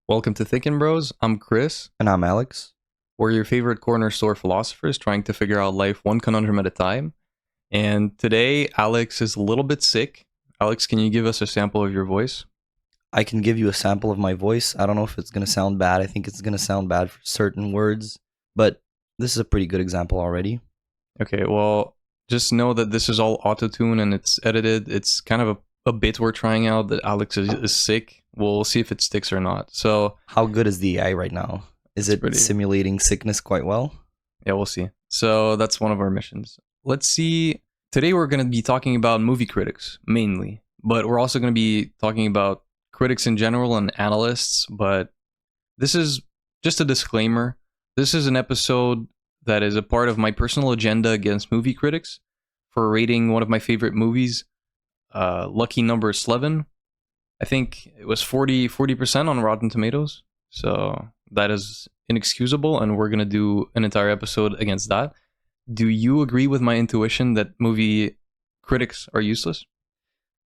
Welcome to Thinkin, Bros. I'm Chris. And I'm Alex. We're your favorite corner store philosophers trying to figure out life one conundrum at a time. And today, Alex is a little bit sick. Alex, can you give us a sample of your voice? I can give you a sample of my voice. I don't know if it's going to sound bad. I think it's going to sound bad for certain words, but this is a pretty good example already. Okay, well, just know that this is all auto-tune and it's edited. It's kind of a bit we're trying out that Alex is sick. We'll see if it sticks or not. So, How good is the AI right now? Is it pretty. simulating sickness quite well? Yeah, we'll see. So that's one of our missions. Let's see. Today we're going to be talking about movie critics mainly, but we're also going to be talking about critics in general and analysts. But this is just a disclaimer. This is an episode that is a part of my personal agenda against movie critics for rating one of my favorite movies, Lucky Number 11. I think it was 40% on Rotten Tomatoes. So that is inexcusable, and we're going to do an entire episode against that. Do you agree with my intuition that movie critics are useless?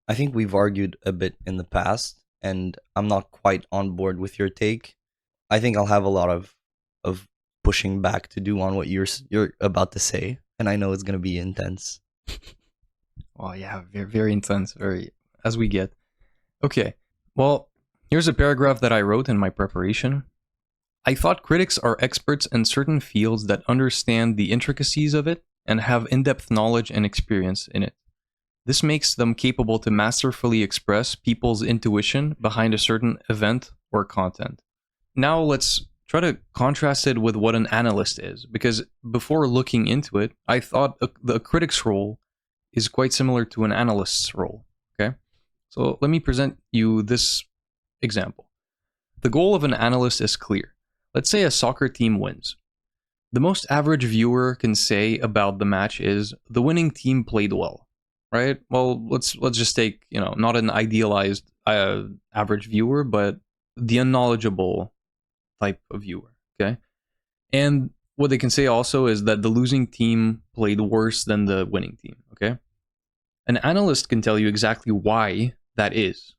I think we've argued a bit in the past, and I'm not quite on board with your take. I think I'll have a lot of pushing back to do on what you're about to say, and I know it's going to be intense. Oh, yeah, very, very intense, very as we get. Okay, well, here's a paragraph that I wrote in my preparation. I thought critics are experts in certain fields that understand the intricacies of it and have in-depth knowledge and experience in it. This makes them capable to masterfully express people's intuition behind a certain event or content. Now let's try to contrast it with what an analyst is, because before looking into it, I thought the critic's role is quite similar to an analyst's role. Okay, so let me present you this example. The goal of an analyst is clear. Let's say a soccer team wins. The most average viewer can say about the match is the winning team played well, right? Well, let's just take, not an idealized average viewer, but the unknowledgeable type of viewer, okay? And what they can say also is that the losing team played worse than the winning team, okay? An analyst can tell you exactly why that is.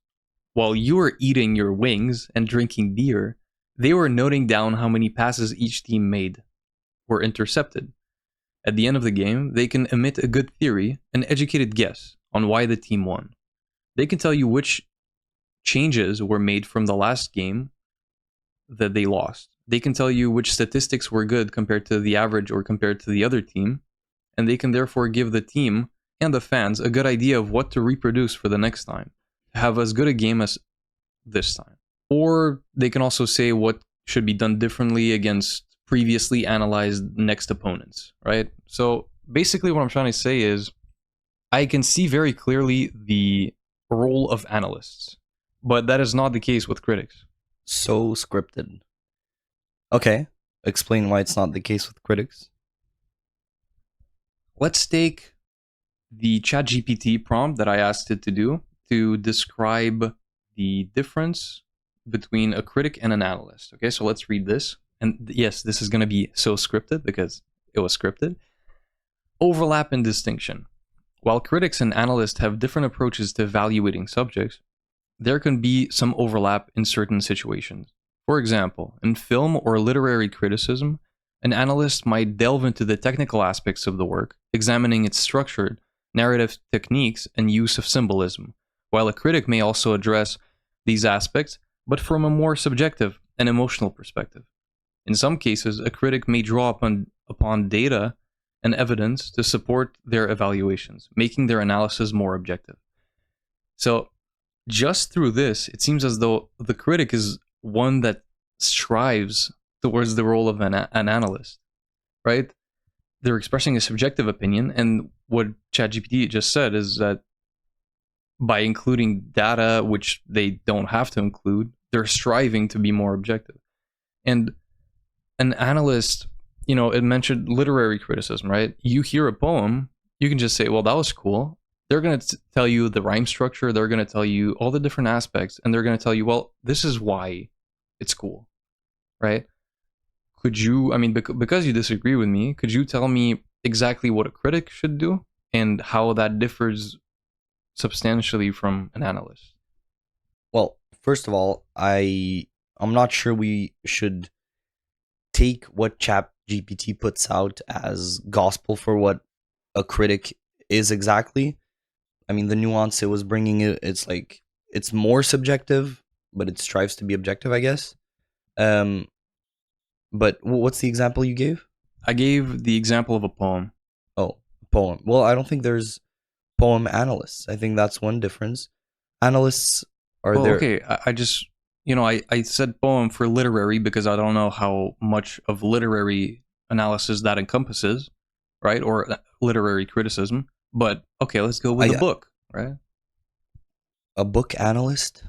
While you were eating your wings and drinking beer, they were noting down how many passes each team made were intercepted. At the end of the game, they can emit a good theory, an educated guess on why the team won. They can tell you which changes were made from the last game that they lost. They can tell you which statistics were good compared to the average or compared to the other team, and they can therefore give the team and the fans a good idea of what to reproduce for the next time, to have as good a game as this time. Or they can also say what should be done differently against previously analyzed next opponents, right? So basically what I'm trying to say is I can see very clearly the role of analysts, but that is not the case with critics. So scripted. Okay, explain why it's not the case with critics. Let's take the ChatGPT prompt that I asked it to do to describe the difference between a critic and an analyst. Okay, so let's read this. And yes, this is going to be so scripted because it was scripted. Overlap and distinction. While critics and analysts have different approaches to evaluating subjects, there can be some overlap in certain situations. For example, in film or literary criticism, an analyst might delve into the technical aspects of the work, examining its structure, narrative techniques, and use of symbolism, while a critic may also address these aspects, but from a more subjective and emotional perspective. In some cases, a critic may draw upon data and evidence to support their evaluations, making their analysis more objective. So, just through this, it seems as though the critic is one that strives towards the role of an analyst, right? They're expressing a subjective opinion, and what ChatGPT just said is that by including data which they don't have to include, they're striving to be more objective. And an analyst, it mentioned literary criticism, right? You hear a poem, you can just say, well, that was cool. They're going to tell you the rhyme structure, they're going to tell you all the different aspects, and they're going to tell you, well, this is why it's cool, right? Could you, because you disagree with me, could you tell me exactly what a critic should do and how that differs substantially from an analyst? Well, first of all, I I'm not sure we should take what Chat GPT puts out as gospel for what a critic is exactly. I mean, the nuance it was bringing, it's like it's more subjective, but it strives to be objective, I guess. Um, but what's the example you gave? I gave the example of a poem. Oh, poem. Well, I don't think there's poem analysts. I think that's one difference. Analysts are Well, there. okay, I just, I said poem for literary because I don't know how much of literary analysis that encompasses, right? Or literary criticism. But okay, let's go with the I book, right? a book analyst.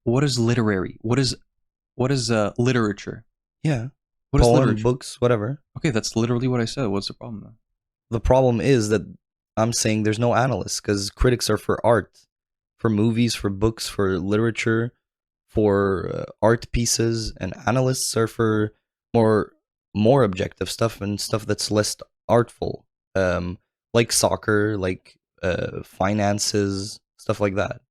What is literary? What is literature? Yeah, What is poem, literature? books, whatever. Okay, that's literally what I said. What's the problem then? The problem is that I'm saying there's no analysts because critics are for art, for movies, for books, for literature, for art pieces, and analysts are for more more objective stuff and stuff that's less artful, like soccer, like finances, stuff like that.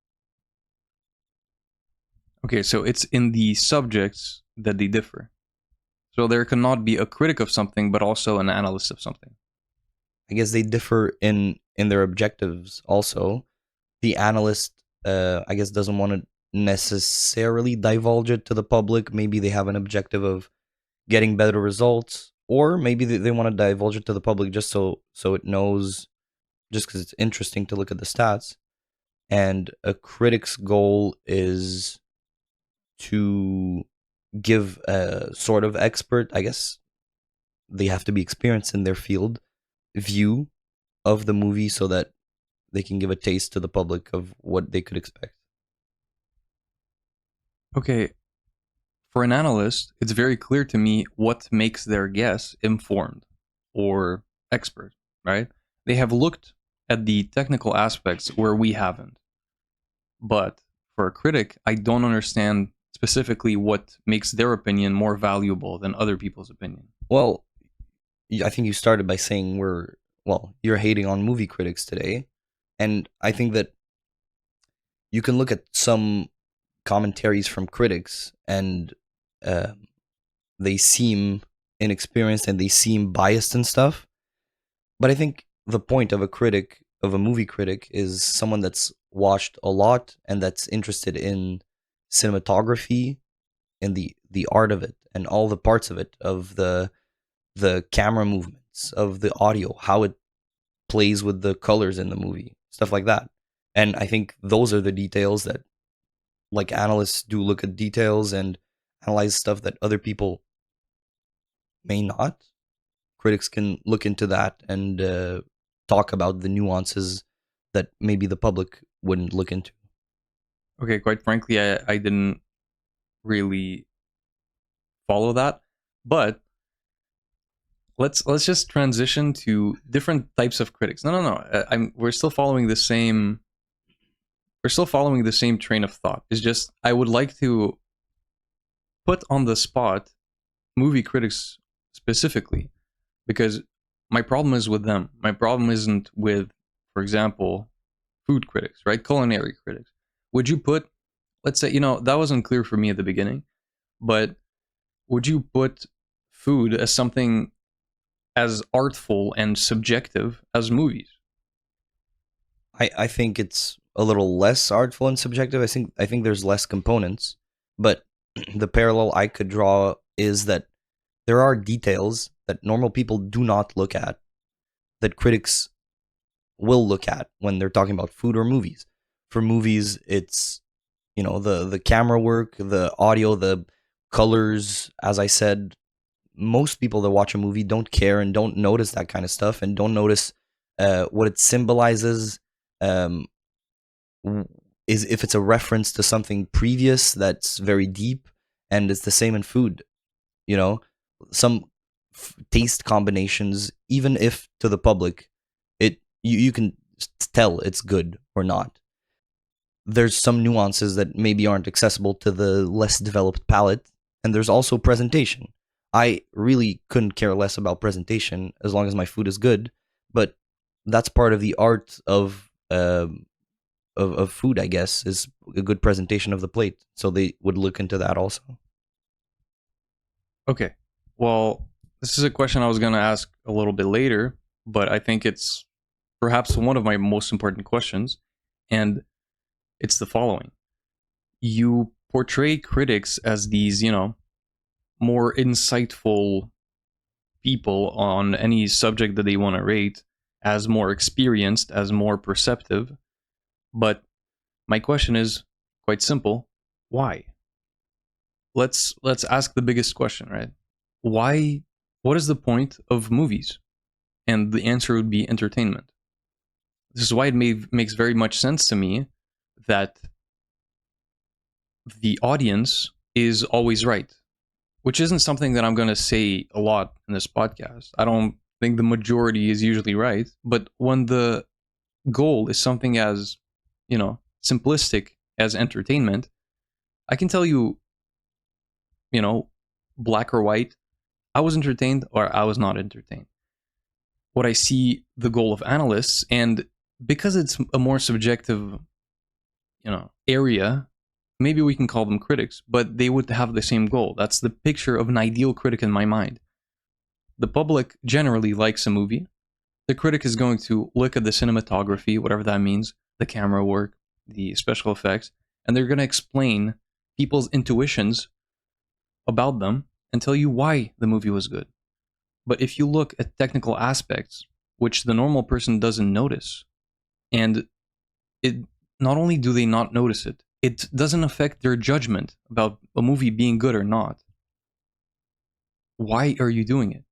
Okay, so it's in the subjects that they differ. So there cannot be a critic of something, but also an analyst of something. I guess they differ in their objectives also. The analyst, I guess, doesn't want to necessarily divulge it to the public. Maybe they have an objective of getting better results, or maybe they want to divulge it to the public just so it knows, just because it's interesting to look at the stats. And a critic's goal is to give a sort of expert, I guess they have to be experienced in their field, view of the movie so that they can give a taste to the public of what they could expect. Okay, for an analyst, it's very clear to me what makes their guess informed or expert, right? They have looked at the technical aspects where we haven't. But for a critic, I don't understand specifically what makes their opinion more valuable than other people's opinion. Well, I think you started by saying you're hating on movie critics today. And I think that you can look at some commentaries from critics and uh, they seem inexperienced and they seem biased and stuff. But I think the point of of a movie critic, is someone that's watched a lot and that's interested in cinematography and the art of it and all the parts of it, of the camera movements, of the audio, how it plays with the colors in the movie, stuff like that. And I think those are the details that, like, analysts do look at details and analyze stuff that other people may not. Critics can look into that and talk about the nuances that maybe the public wouldn't look into. Okay, quite frankly, I didn't really follow that. But let's just transition to different types of critics. No. We're still following the same. We're still following the same train of thought. It's just I would like to put on the spot movie critics specifically because my problem is with them. My problem isn't with, for example, food critics, right? Culinary critics. Would you put, let's say, that wasn't clear for me at the beginning, but would you put food as something as artful and subjective as movies? I think it's a little less artful and subjective. I think there's less components, but the parallel I could draw is that there are details that normal people do not look at that critics will look at when they're talking about food or movies. For movies, it's the camera work, the audio, the colors. As I said, most people that watch a movie don't care and don't notice that kind of stuff and don't notice what it symbolizes. Um, is if it's a reference to something previous that's very deep, and it's the same in food. You know, some taste combinations, even if to the public, you can tell it's good or not. There's some nuances that maybe aren't accessible to the less developed palate, and there's also presentation. I really couldn't care less about presentation as long as my food is good, but that's part of the art of food, I guess, is a good presentation of the plate. So they would look into that also. Okay. Well, this is a question I was going to ask a little bit later, but I think it's perhaps one of my most important questions. And it's the following: you portray critics as these, more insightful people on any subject that they want to rate, as more experienced, as more perceptive. But my question is quite simple: why? Let's ask the biggest question, right? Why? What is the point of movies? And the answer would be entertainment. This is why makes very much sense to me that the audience is always right, which isn't something that I'm going to say a lot in this podcast. I don't think the majority is usually right, but when the goal is something as, simplistic as entertainment, I can tell you, you know, black or white, I was entertained or I was not entertained. What I see the goal of analysts, and because it's a more subjective, area, maybe we can call them critics, but they would have the same goal. That's the picture of an ideal critic in my mind. The public generally likes a movie. The critic is going to look at the cinematography, whatever that means, the camera work, the special effects, and they're going to explain people's intuitions about them and tell you why the movie was good. But if you look at technical aspects, which the normal person doesn't notice, and it not only do they not notice it, it doesn't affect their judgment about a movie being good or not. Why are you doing it?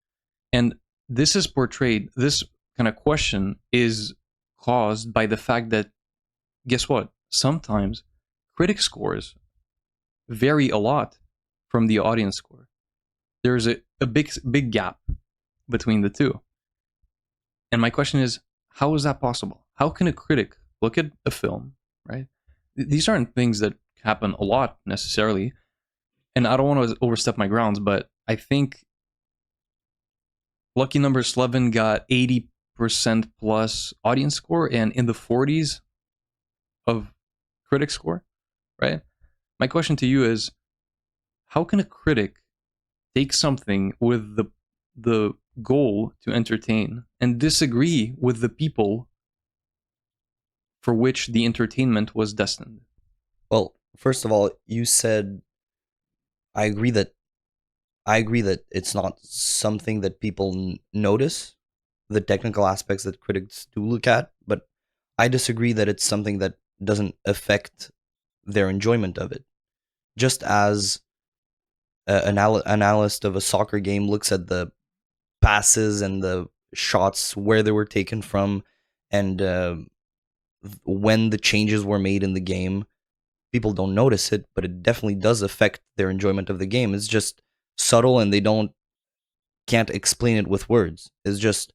And this is portrayed, this kind of question is caused by the fact that, guess what? Sometimes critic scores vary a lot from the audience score. There's a big gap between the two. And my question is, how is that possible? How can a critic look at a film, right? These aren't things that happen a lot necessarily. And I don't want to overstep my grounds, but I think Lucky Number 11 got 80% plus audience score and in the 40s of critic score, right? My question to you is, how can a critic take something with the goal to entertain and disagree with the people for which the entertainment was destined? Well, first of all, you said I agree that it's not something that people notice, the technical aspects that critics do look at, but I disagree that it's something that doesn't affect their enjoyment of it. Just as an analyst of a soccer game looks at the passes and the shots, where they were taken from, and when the changes were made in the game, people don't notice it, but it definitely does affect their enjoyment of the game. It's just subtle, and they can't explain it with words. It's just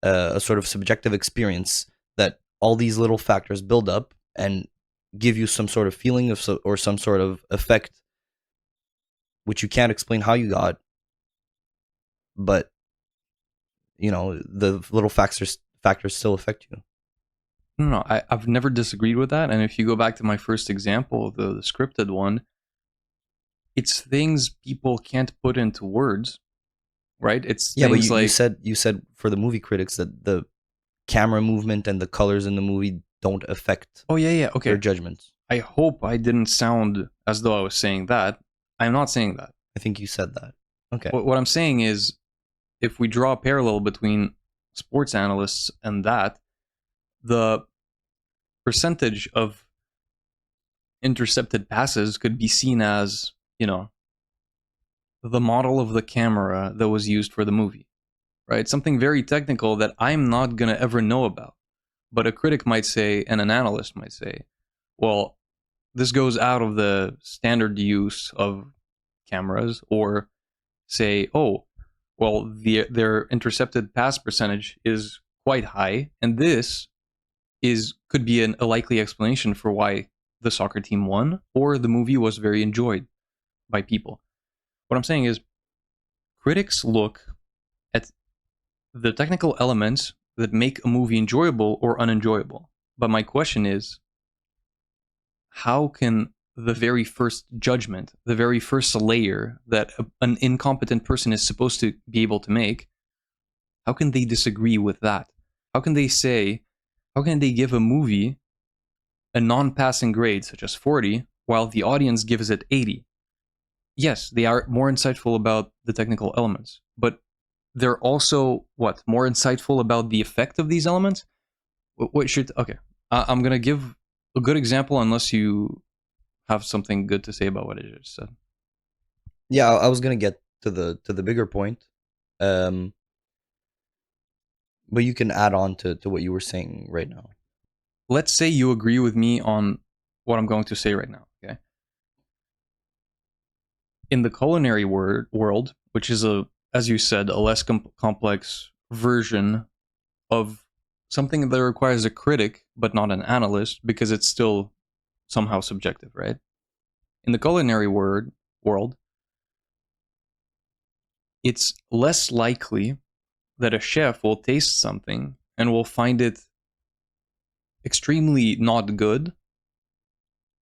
a sort of subjective experience that all these little factors build up and give you some sort of feeling of or some sort of effect, which you can't explain how you got, but the little factors still affect you. No, I've never disagreed with that. And if you go back to my first example, the scripted one, it's things people can't put into words, right? It's Yeah, but things like, you said for the movie critics that the camera movement and the colors in the movie don't affect oh, yeah, their okay. judgments. I hope I didn't sound as though I was saying that. I'm not saying that. I think you said that. Okay. What I'm saying is, if we draw a parallel between sports analysts and that, the percentage of intercepted passes could be seen as, the model of the camera that was used for the movie, right? Something very technical that I'm not going to ever know about. But a critic might say, and an analyst might say, well, this goes out of the standard use of cameras, or say, oh, well, their intercepted pass percentage is quite high, and this could be a likely explanation for why the soccer team won or the movie was very enjoyed by people. What I'm saying is, critics look at the technical elements that make a movie enjoyable or unenjoyable. But my question is, how can the very first judgment, the very first layer that an incompetent person is supposed to be able to make, how can they disagree with that? How can they say, how can they give a movie a non-passing grade such as 40 while the audience gives it 80? Yes, they are more insightful about the technical elements, but they're also more insightful about the effect of these elements? What should okay? I'm gonna give a good example unless you have something good to say about what I just said. Yeah, I was gonna get to the bigger point, um, but you can add on to what you were saying right now. Let's say you agree with me on what I'm going to say right now. Okay. In the culinary world, which is as you said, a less complex version of something that requires a critic but not an analyst, because it's still somehow subjective, right? In the culinary world, it's less likely that a chef will taste something and will find it extremely not good,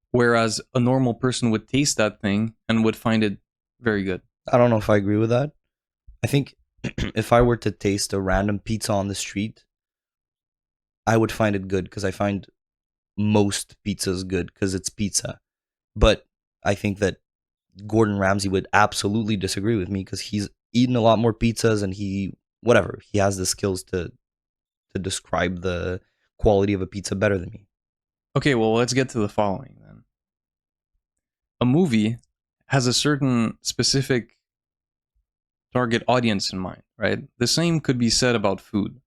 whereas a normal person would taste that thing and would find it very good. I don't know if I agree with that. I think if I were to taste a random pizza on the street, I would find it good because I find most pizzas good because it's pizza. But I think that Gordon Ramsay would absolutely disagree with me because he's eaten a lot more pizzas and he has the skills to describe the quality of a pizza better than me. Okay, well, let's get to the following then. A movie has a certain specific target audience in mind, right? The same could be said about food.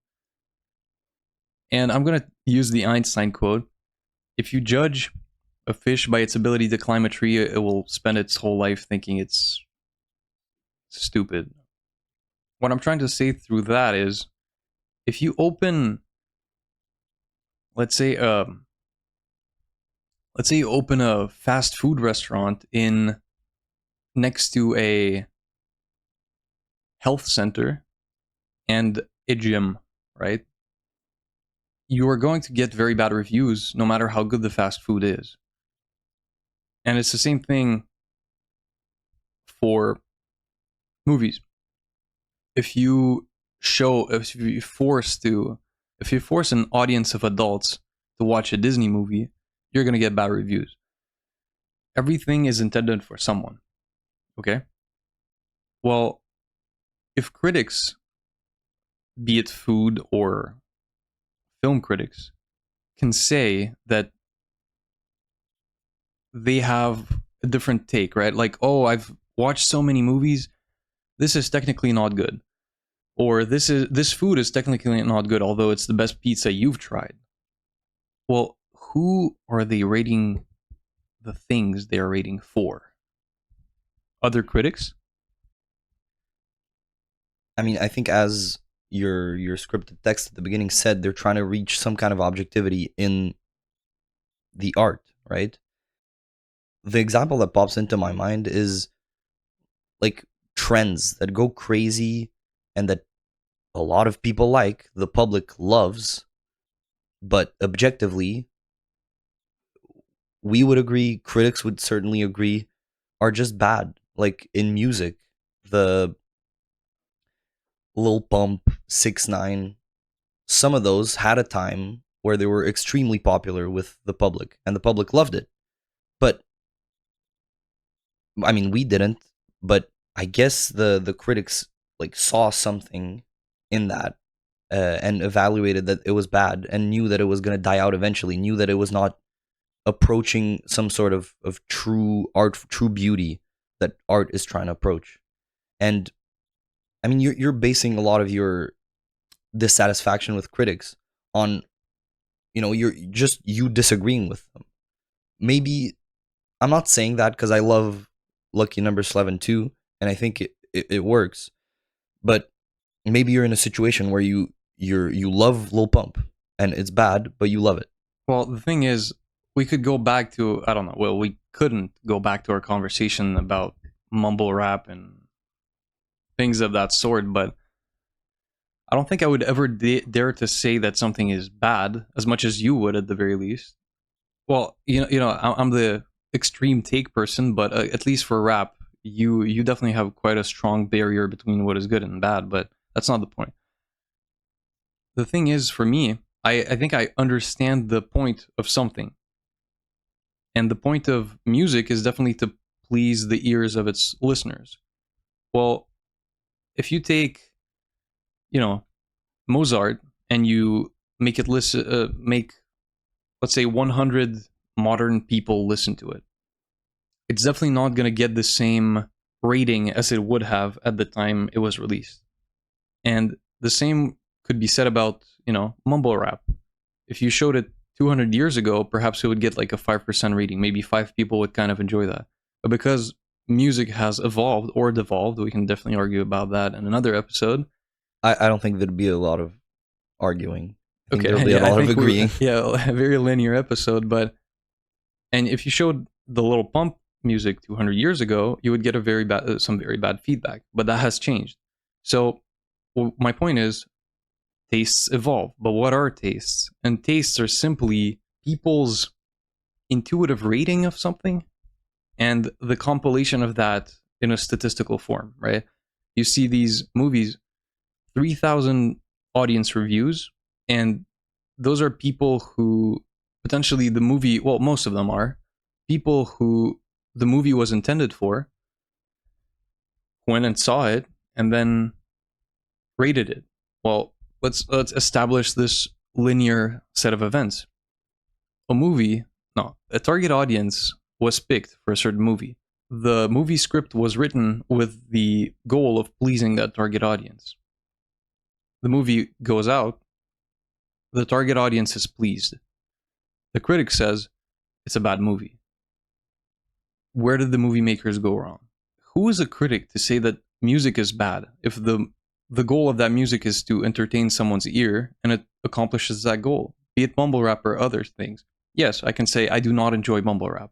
And I'm going to use the Einstein quote. If you judge a fish by its ability to climb a tree, it will spend its whole life thinking it's stupid. What I'm trying to say through that is, if you open, let's say, you open a fast food restaurant in next to a health center and a gym, right? You are going to get very bad reviews no matter how good the fast food is. And it's the same thing for movies. If you force an audience of adults to watch a Disney movie, you're going to get bad reviews. Everything is intended for someone. Okay? Well, if critics, be it food or film critics, can say that they have a different take, right? Like, oh, I've watched so many movies, this is technically not good. Or this food is technically not good, although it's the best pizza you've tried. Well, who are they rating the things they're rating for? Other critics? I mean, I think as your scripted text at the beginning said, they're trying to reach some kind of objectivity in the art, right? The example that pops into my mind is like trends that go crazy and that a lot of people like, the public loves, but objectively, we would agree, critics would certainly agree, are just bad. Like in music, the Lil Pump, 6ix9ine, some of those had a time where they were extremely popular with the public, and the public loved it. But I mean, we didn't. But I guess the critics like saw something in that and evaluated that it was bad and knew that it was going to die out eventually. Knew that it was not approaching some sort of true art, true beauty that art is trying to approach. And I mean, you're basing a lot of your dissatisfaction with critics on, you're just you disagreeing with them. Maybe I'm not saying that because I love Lucky Number 11 too, and I think it works. But maybe you're in a situation where you love Lil Pump and it's bad, but you love it. Well, the thing is, we could go back to, I don't know, well, we couldn't go back to our conversation about mumble rap and things of that sort, but I don't think I would ever dare to say that something is bad as much as you would at the very least. Well, I'm the extreme take person, but at least for rap, you definitely have quite a strong barrier between what is good and bad. But that's not the point. The thing is, for me, I think I understand the point of something, and the point of music is definitely to please the ears of its listeners. Well, if you take, you know, Mozart and you make it listen, make, let's say, 100 modern people listen to it, it's definitely not going to get the same rating as it would have at the time it was released. And the same could be said about, mumble rap. If you showed it 200 years ago, perhaps it would get like a 5% rating. Maybe 5 people would kind of enjoy that. But because music has evolved or devolved, we can definitely argue about that in another episode. I don't think there'd be a lot of arguing. I think Okay, there'll be a yeah, I lot of think agreeing. a very linear episode. And if you showed the Little Pump music 200 years ago, you would get some very bad feedback. But that has changed. So my point is, tastes evolve. But what are tastes? And tastes are simply people's intuitive rating of something and the compilation of that in a statistical form, right? You see these movies, 3,000 audience reviews, and those are people who potentially most of them are people who the movie was intended for, went and saw it, and then rated it. Well, let's establish this linear set of events. A target audience was picked for a certain movie. The movie script was written with the goal of pleasing that target audience. The movie goes out, the target audience is pleased. The critic says it's a bad movie. Where did the movie makers go wrong? Who is a critic to say that music is bad if the goal of that music is to entertain someone's ear and it accomplishes that goal, be it mumble rap or other things? Yes, I can say I do not enjoy mumble rap,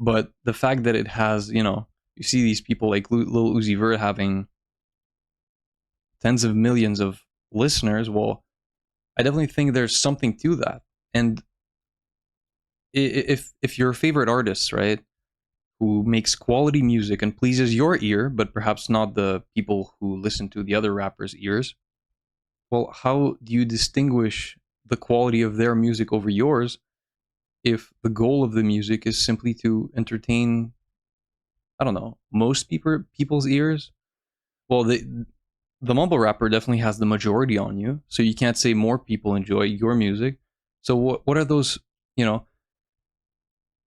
but the fact that it has, you see these people like Lil Uzi Vert having tens of millions of listeners, well, I definitely think there's something to that. And if your favorite artist, right, who makes quality music and pleases your ear, but perhaps not the people who listen to the other rappers' ears, well, how do you distinguish the quality of their music over yours if the goal of the music is simply to entertain, I don't know, most people's ears? Well, the mumble rapper definitely has the majority on you, so you can't say more people enjoy your music. So what are those,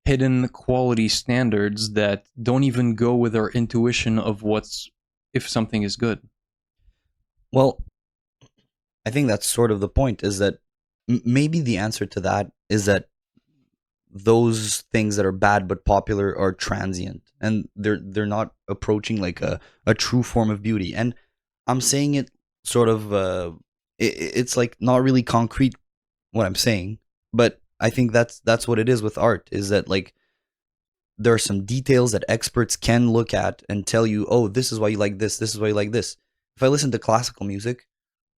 hidden quality standards that don't even go with our intuition of if something is good? Well, I think that's sort of the point, is that maybe the answer to that is that those things that are bad but popular are transient, and they're not approaching like a true form of beauty. And I'm saying it sort of it's like not really concrete what I'm saying, but I think that's what it is with art, is that like there are some details that experts can look at and tell you, oh, this is why you like this is why you like this. If I listen to classical music,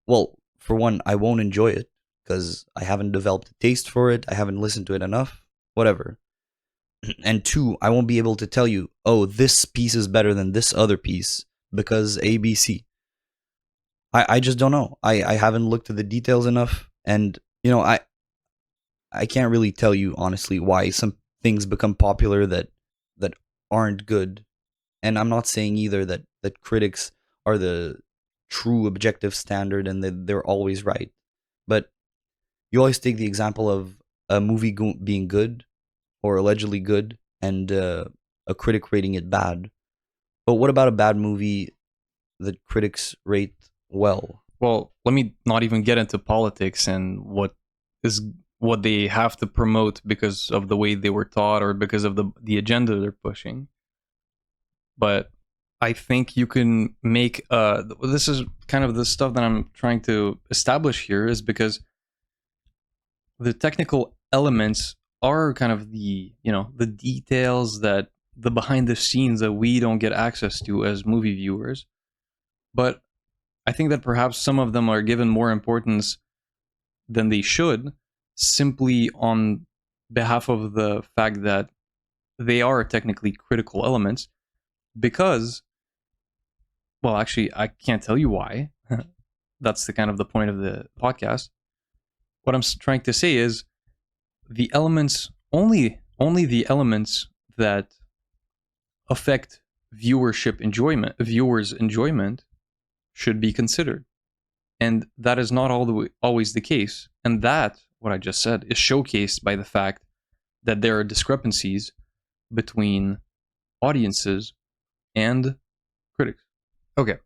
well, for one, I won't enjoy it because I haven't developed a taste for it, I haven't listened to it enough, whatever. And two, I won't be able to tell you, oh, this piece is better than this other piece because ABC. I just don't know. I haven't looked at the details enough, and I can't really tell you honestly why some things become popular that aren't good. And I'm not saying either that critics are the true objective standard and that they're always right. But you always take the example of a movie being good or allegedly good, and a critic rating it bad. But what about a bad movie that critics rate well? Well, let me not even get into politics and what they have to promote because of the way they were taught or because of the agenda they're pushing. But I think you can make this is kind of the stuff that I'm trying to establish here, is because the technical elements are kind of the details, that the behind the scenes that we don't get access to as movie viewers. But I think that perhaps some of them are given more importance than they should, simply on behalf of the fact that they are technically critical elements because, well, actually, I can't tell you why. That's the kind of the point of the podcast. What I'm trying to say is the elements only the elements that affect viewers' enjoyment should be considered. And that is not always the case. And that, what I just said, is showcased by the fact that there are discrepancies between audiences and critics. Okay,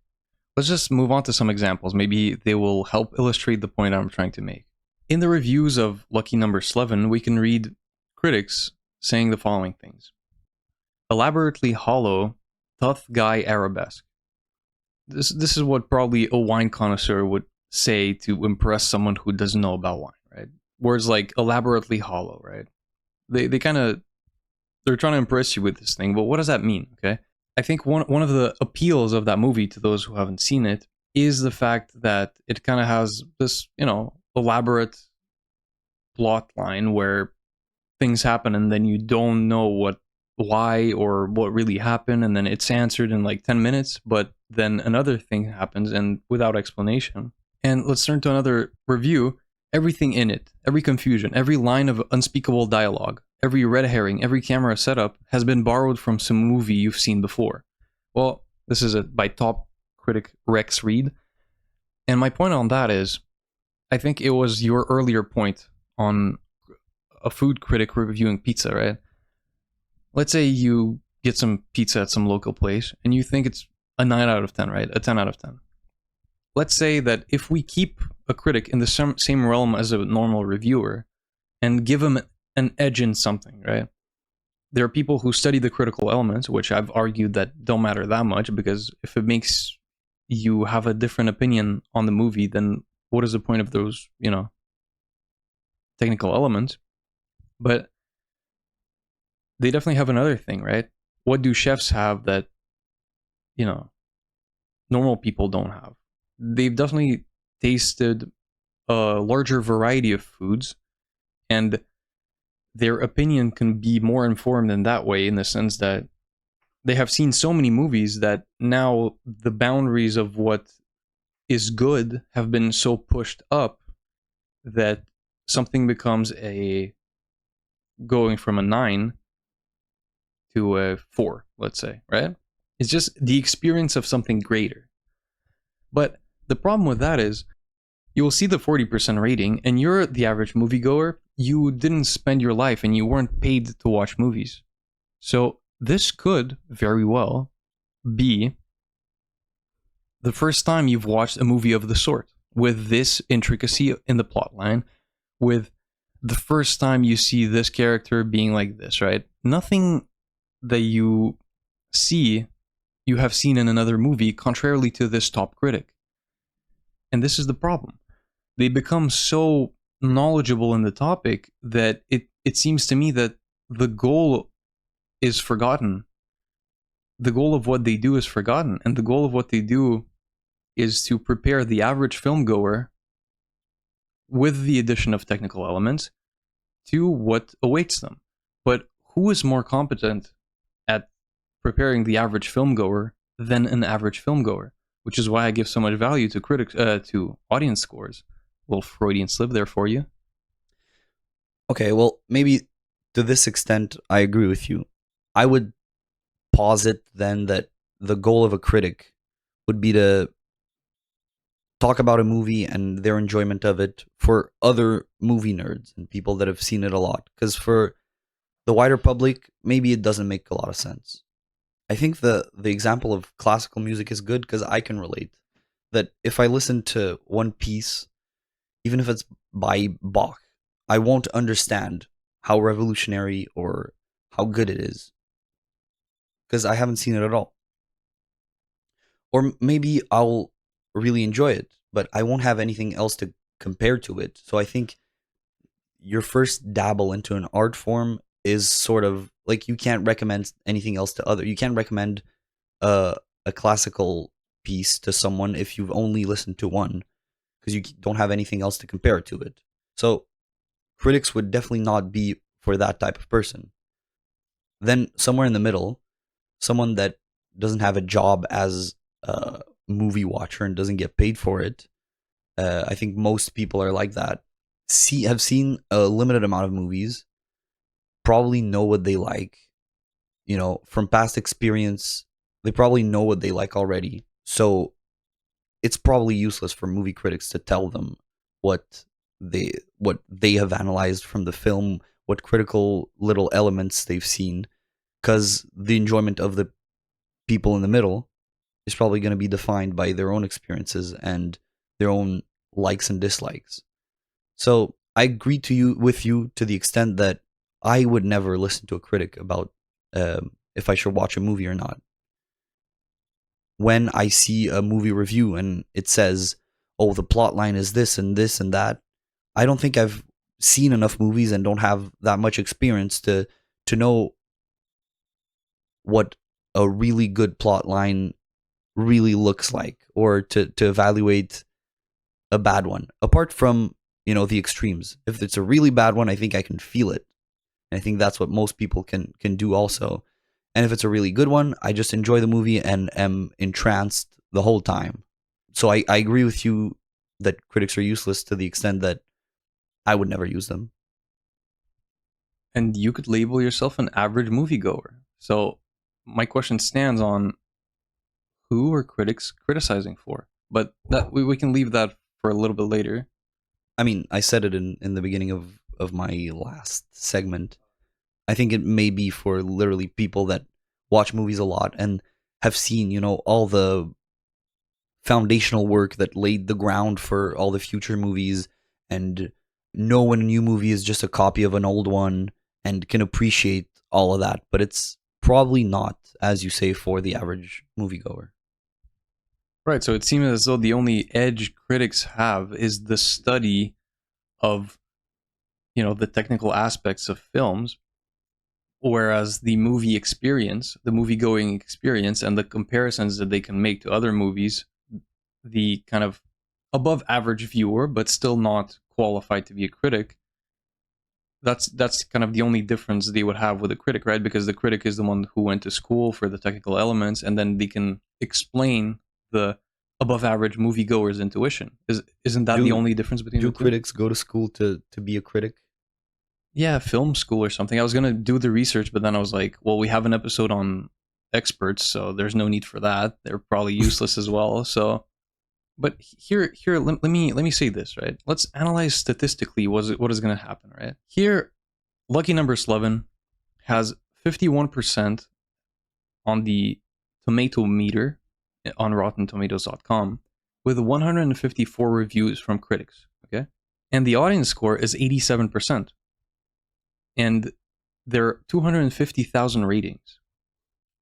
let's just move on to some examples. Maybe they will help illustrate the point I'm trying to make. In the reviews of Lucky Number 11, we can read critics saying the following things. Elaborately hollow, tough guy arabesque. This is what probably a wine connoisseur would say to impress someone who doesn't know about wine, right? Words like elaborately hollow, right? They kind of, they're trying to impress you with this thing, but what does that mean, okay? I think one of the appeals of that movie to those who haven't seen it is the fact that it kind of has this, elaborate plot line where things happen and then you don't know why or what really happened, and then it's answered in like 10 minutes, but then another thing happens and without explanation. And let's turn to another review. Everything in it, every confusion, every line of unspeakable dialogue, every red herring, every camera setup has been borrowed from some movie you've seen before. Well, this is by top critic Rex Reed. And my point on that is, I think it was your earlier point on a food critic reviewing pizza, right? Let's say you get some pizza at some local place and you think it's a 9 out of 10, right? A 10 out of 10. Let's say that if we keep a critic in the same realm as a normal reviewer and give him an edge in something, right? There are people who study the critical elements, which I've argued that don't matter that much, because if it makes you have a different opinion on the movie, then what is the point of those, technical elements? But they definitely have another thing, right? What do chefs have that, normal people don't have? They've definitely tasted a larger variety of foods, and their opinion can be more informed in that way, in the sense that they have seen so many movies that now the boundaries of what is good have been so pushed up that something becomes going from a 9 to a 4, let's say, right? It's just the experience of something greater. But the problem with that is, you will see the 40% rating, and you're the average moviegoer. You didn't spend your life and you weren't paid to watch movies. So this could very well be the first time you've watched a movie of the sort, with this intricacy in the plot line, with the first time you see this character being like this, right? Nothing that you have seen in another movie, contrarily to this top critic. And this is the problem. They become so knowledgeable in the topic that it seems to me that the goal is forgotten. The goal of what they do is forgotten, and the goal of what they do is to prepare the average film goer, with the addition of technical elements, to what awaits them. But who is more competent at preparing the average film goer than an average film goer? Which is why I give so much value to to audience scores. A little Freudian slip there for you. Okay, well, maybe to this extent, I agree with you. I would posit then that the goal of a critic would be to talk about a movie and their enjoyment of it for other movie nerds and people that have seen it a lot. Because for the wider public, maybe it doesn't make a lot of sense. I think the example of classical music is good because I can relate. That if I listen to one piece, even if it's by Bach, I won't understand how revolutionary or how good it is because I haven't seen it at all. Or maybe I'll really enjoy it, but I won't have anything else to compare to it. So I think your first dabble into an art form is sort of like, you can't recommend anything else to you can't recommend a classical piece to someone if you've only listened to one, because you don't have anything else to compare to it. So critics would definitely not be for that type of person. Then somewhere in the middle, someone that doesn't have a job as a movie watcher and doesn't get paid for it. I think most people are like that. Have seen a limited amount of movies, probably know what they like, from past experience. They probably know what they like already. So it's probably useless for movie critics to tell them what they have analyzed from the film, what critical little elements they've seen, because the enjoyment of the people in the middle is probably going to be defined by their own experiences and their own likes and dislikes. So I agree with you to the extent that I would never listen to a critic about if I should watch a movie or not. When I see a movie review and it says, "Oh, the plot line is this and this and that," I don't think I've seen enough movies and don't have that much experience to know what a really good plot line really looks like, or to evaluate a bad one. Apart from, the extremes. If it's a really bad one, I think I can feel it. And I think that's what most people can do also. And if it's a really good one, I just enjoy the movie and am entranced the whole time. So I agree with you that critics are useless to the extent that I would never use them. And you could label yourself an average moviegoer. So my question stands on who are critics criticizing for? But that we can leave that for a little bit later. I mean, I said it in the beginning of my last segment. I think it may be for literally people that watch movies a lot and have seen, all the foundational work that laid the ground for all the future movies, and know when a new movie is just a copy of an old one and can appreciate all of that. But it's probably not, as you say, for the average moviegoer. Right. So it seems as though the only edge critics have is the study of, the technical aspects of films, whereas the movie experience, the movie going experience, and the comparisons that they can make to other movies, the kind of above average viewer, but still not qualified to be a critic, that's kind of the only difference they would have with a critic, right? Because the critic is the one who went to school for the technical elements, and then they can explain the above average moviegoer's intuition. Isn't that the Do only difference between do the two? critics go to school to be a critic? Yeah, film school or something. I was gonna do the research, but then I was like, well, we have an episode on experts, so there's no need for that. They're probably useless as well. So, but here, let me say this, right? Let's analyze statistically what is gonna happen, right? Here, Lucky Number 11 has 51% on the tomato meter on RottenTomatoes.com with 154 reviews from critics. Okay, and the audience score is 87%. And there are 250,000 ratings.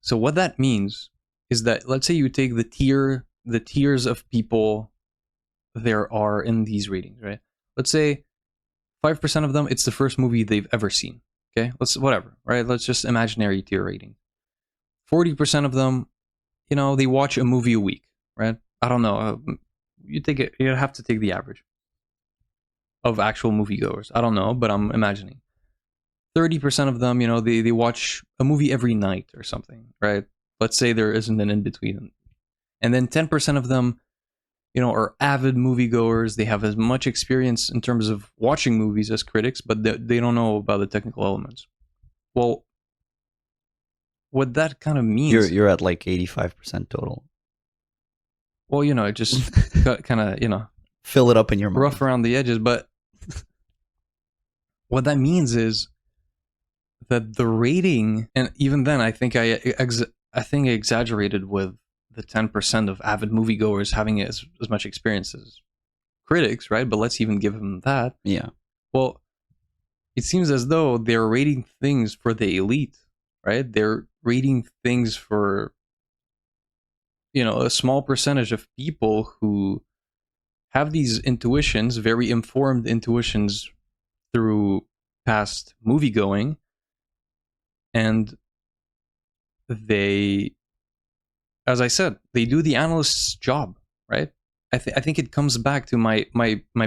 So what that means is that, let's say you take the tiers of people there are in these ratings, right? Let's say 5% of them, it's the first movie they've ever seen. Okay, whatever, right? Let's just imaginary tier rating. 40% of them, they watch a movie a week, right? I don't know. You have to take the average of actual moviegoers. I don't know, but I'm imagining. 30% of them, they watch a movie every night or something, right? Let's say there isn't an in between. And then 10% of them, are avid moviegoers. They have as much experience in terms of watching movies as critics, but they don't know about the technical elements. Well, what that kind of You're means, you're at like 85% total. well, it just kind of, Fill it up in your mind. rough around the edges. But what that means is that the rating, and even then, I think I exaggerated with the 10% of avid moviegoers having as much experience as critics, right? But let's even give them that. Yeah. Well, it seems as though they're rating things for the elite, right? They're rating things for, a small percentage of people who have these intuitions, very informed intuitions through past movie going, and they, as I said, they do the analyst's job, right? I think it comes back to my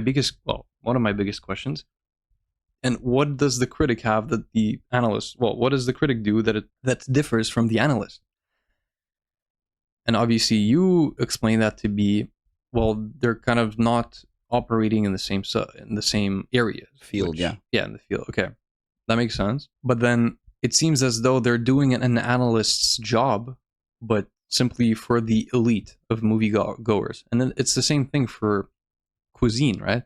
biggest, well, one of my biggest questions. And what does the critic have that the analyst? Well, what does the critic do that differs from the analyst? And obviously, you explain that to be, well, they're kind of not operating in the same areas. Field, yeah. Yeah, in the field. Okay, that makes sense. But then it seems as though they're doing an analyst's job, but simply for the elite of movie goers. And then it's the same thing for cuisine, right?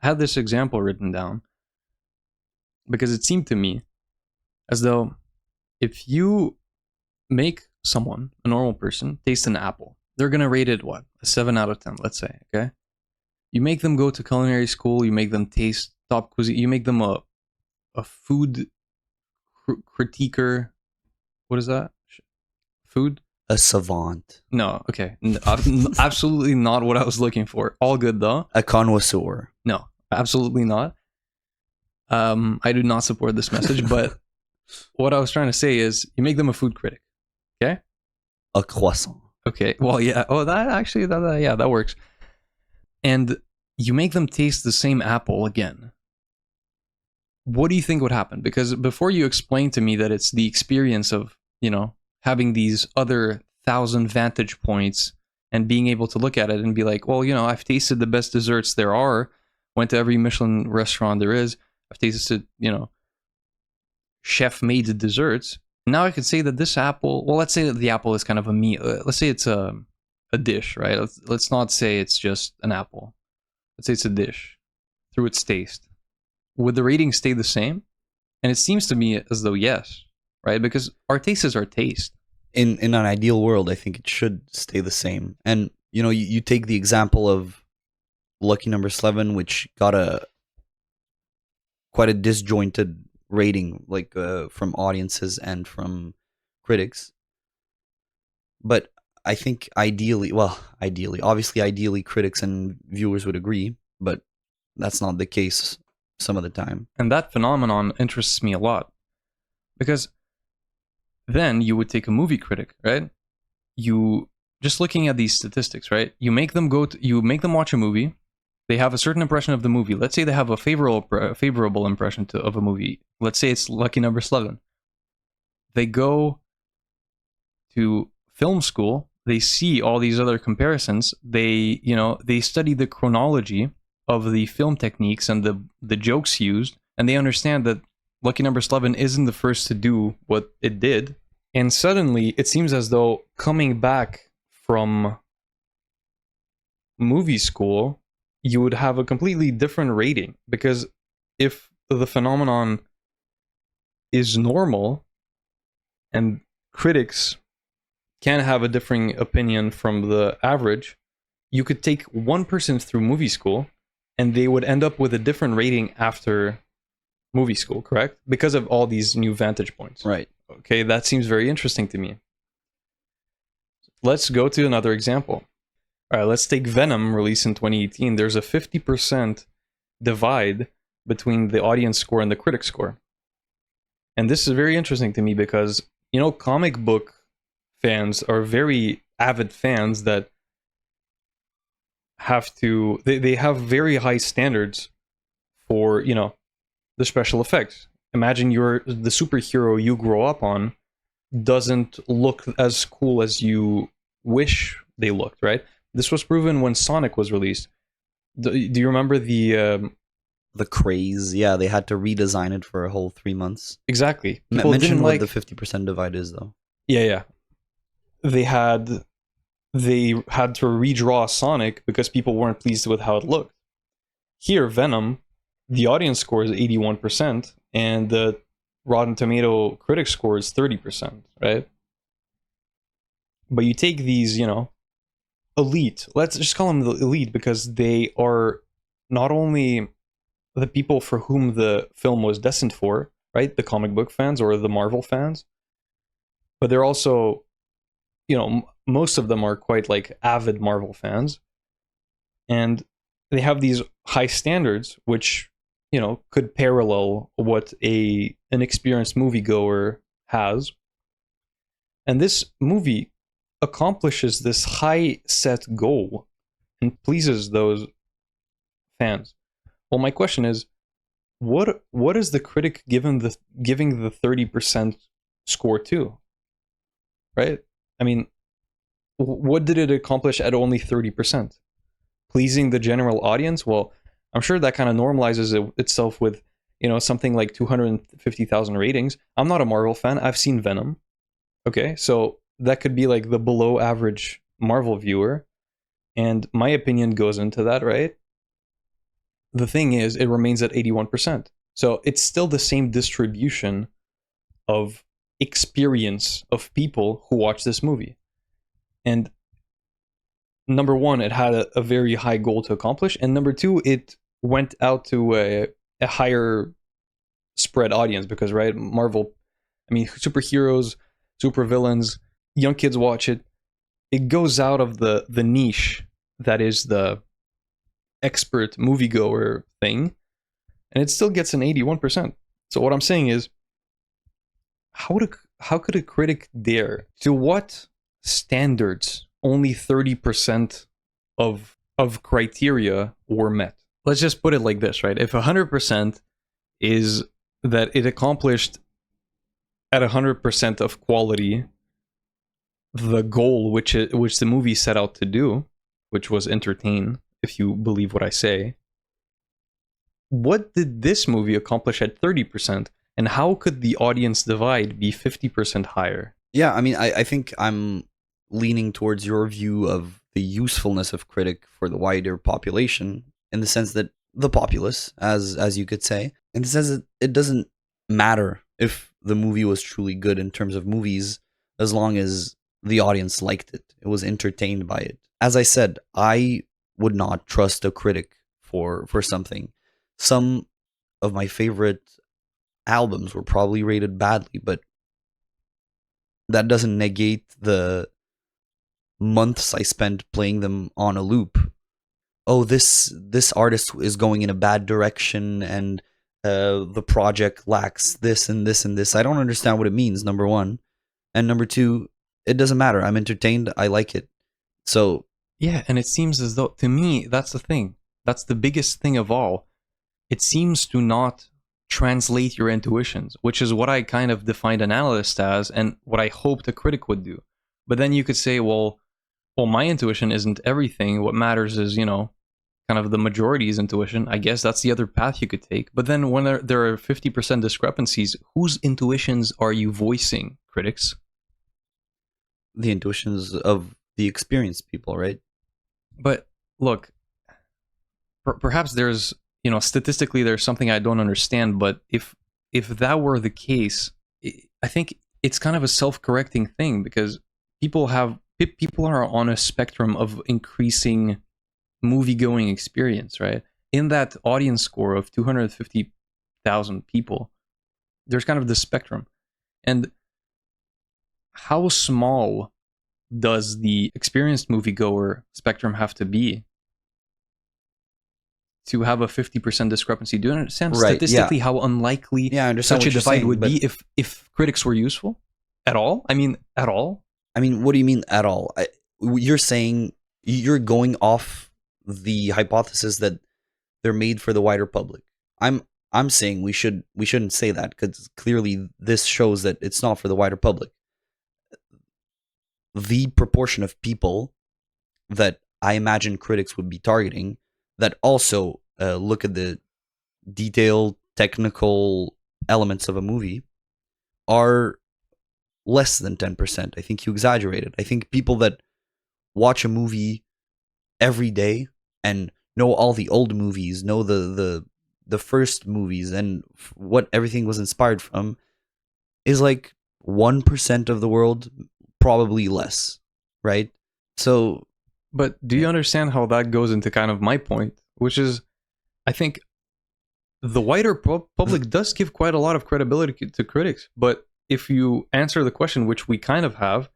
I had this example written down because it seemed to me as though if you make someone, a normal person, taste an apple, they're going to rate it what? A 7 out of 10, let's say, okay? You make them go to culinary school, you make them taste top cuisine, you make them a food critiquer. What is that? Food? A savant. No, okay. Absolutely not what I was looking for. All good though. A connoisseur. No, absolutely not. I do not support this message, but what I was trying to say is you make them a food critic. Okay? A croissant. Okay. Well, yeah. Oh, that works. And you make them taste the same apple again. What do you think would happen? Because before you explain to me that it's the experience of, having these other 1,000 vantage points and being able to look at it and be like, well, I've tasted the best desserts there are, went to every Michelin restaurant there is, I've tasted, chef-made desserts. Now I could say that this apple, well, let's say that the apple is kind of a meal. Let's say it's a dish, right? Let's not say it's just an apple. Let's say it's a dish through its taste. Would the rating stay the same? And it seems to me as though yes, right? Because our taste is our taste. In an ideal world, I think it should stay the same. And, you take the example of Lucky Number 11, which got quite a disjointed rating, like from audiences and from critics. But I think ideally, critics and viewers would agree, but that's not the case some of the time. And that phenomenon interests me a lot. Because then you would take a movie critic, right? You just looking at these statistics, right? You make them watch a movie. They have a certain impression of the movie. Let's say they have a favorable impression of a movie. Let's say it's Lucky Number 11. They go to film school. They see all these other comparisons. They study the chronology of the film techniques and the jokes used, and they understand that Lucky Number 11 isn't the first to do what it did. And suddenly, it seems as though coming back from movie school, you would have a completely different rating. Because if the phenomenon is normal, and critics can have a differing opinion from the average, you could take one person through movie school, and they would end up with a different rating after movie school, correct? Because of all these new vantage points. Right. Okay, that seems very interesting to me. Let's go to another example. All right, let's take Venom, released in 2018. There's a 50% divide between the audience score and the critic score. And this is very interesting to me because, comic book fans are very avid fans that they have very high standards for, the special effects. Imagine the superhero you grow up on doesn't look as cool as you wish they looked, right? This was proven when Sonic was released. Do you remember the craze? Yeah, they had to redesign it for a whole 3 months. Exactly. Mention what the 50% divide is, though. Yeah. They had to redraw Sonic because people weren't pleased with how it looked. Here, Venom, the audience score is 81%, and the Rotten Tomato critic score is 30%, right? But you take these, elite, let's just call them the elite because they are not only the people for whom the film was destined for, right? The comic book fans or the Marvel fans, but they're also, most of them are quite like avid Marvel fans, and they have these high standards, which could parallel what an experienced moviegoer has. And this movie accomplishes this high set goal and pleases those fans. Well, my question is, what is the critic giving the 30% score to, right? I mean, what did it accomplish at only 30%? Pleasing the general audience? Well, I'm sure that kind of normalizes itself with, something like 250,000 ratings. I'm not a Marvel fan. I've seen Venom. Okay, so that could be like the below average Marvel viewer, and my opinion goes into that, right? The thing is, it remains at 81%. So it's still the same distribution of experience of people who watch this movie. And number one, it had a very high goal to accomplish. And number two, it went out to a higher spread audience because, right, Marvel, I mean, superheroes, supervillains, young kids watch it. It goes out of the niche that is the expert moviegoer thing, and it still gets an 81%. So what I'm saying is, how could a critic dare? To what standards only 30% of criteria were met? Let's just put it like this, right? If 100% is that it accomplished at 100% of quality the goal which the movie set out to do, which was entertain, if you believe what I say, what did this movie accomplish at 30%? And how could the audience divide be 50% higher? Yeah, I mean, I think I'm leaning towards your view of the usefulness of critic for the wider population, in the sense that the populace, as you could say, in the sense that it doesn't matter if the movie was truly good in terms of movies, as long as the audience liked it, it was entertained by it. As I said, I would not trust a critic for something. Some of my favorite albums were probably rated badly, but that doesn't negate the months I spent playing them on a loop. Oh, this artist is going in a bad direction, and the project lacks this and this and this. I don't understand what it means, number one. And number two, it doesn't matter. I'm entertained. I like it. So yeah, and it seems as though, to me, that's the thing. That's the biggest thing of all. It seems to not translate your intuitions, which is what I kind of defined an analyst as, and what I hoped a critic would do. But then you could say, well, my intuition isn't everything. What matters is, kind of the majority's intuition. I guess that's the other path you could take. But then when there are 50% discrepancies, whose intuitions are you voicing, critics? the intuitions of the experienced people, right? But look, perhaps there's, statistically there's something I don't understand, but if that were the case, I think it's kind of a self-correcting thing, because people are on a spectrum of increasing movie-going experience, right? In that audience score of 250,000 people, there's kind of this spectrum. And how small does the experienced moviegoer spectrum have to be to have a 50% discrepancy? Do you understand statistically how unlikely such a divide would be if critics were useful at all? I mean, at all? I mean, what do you mean at all? You're saying you're going off the hypothesis that they're made for the wider public. I'm saying we shouldn't say that, because clearly this shows that it's not for the wider public. The proportion of people that I imagine critics would be targeting, that also look at the detailed technical elements of a movie, are less than 10%. I think you exaggerated. I think people that watch a movie every day and know all the old movies, know the first movies and what everything was inspired from, is like 1% of the world, probably less, right? So, but do you understand how that goes into kind of my point, which is, I think the wider public does give quite a lot of credibility to critics, but if you answer the question, which we kind of have,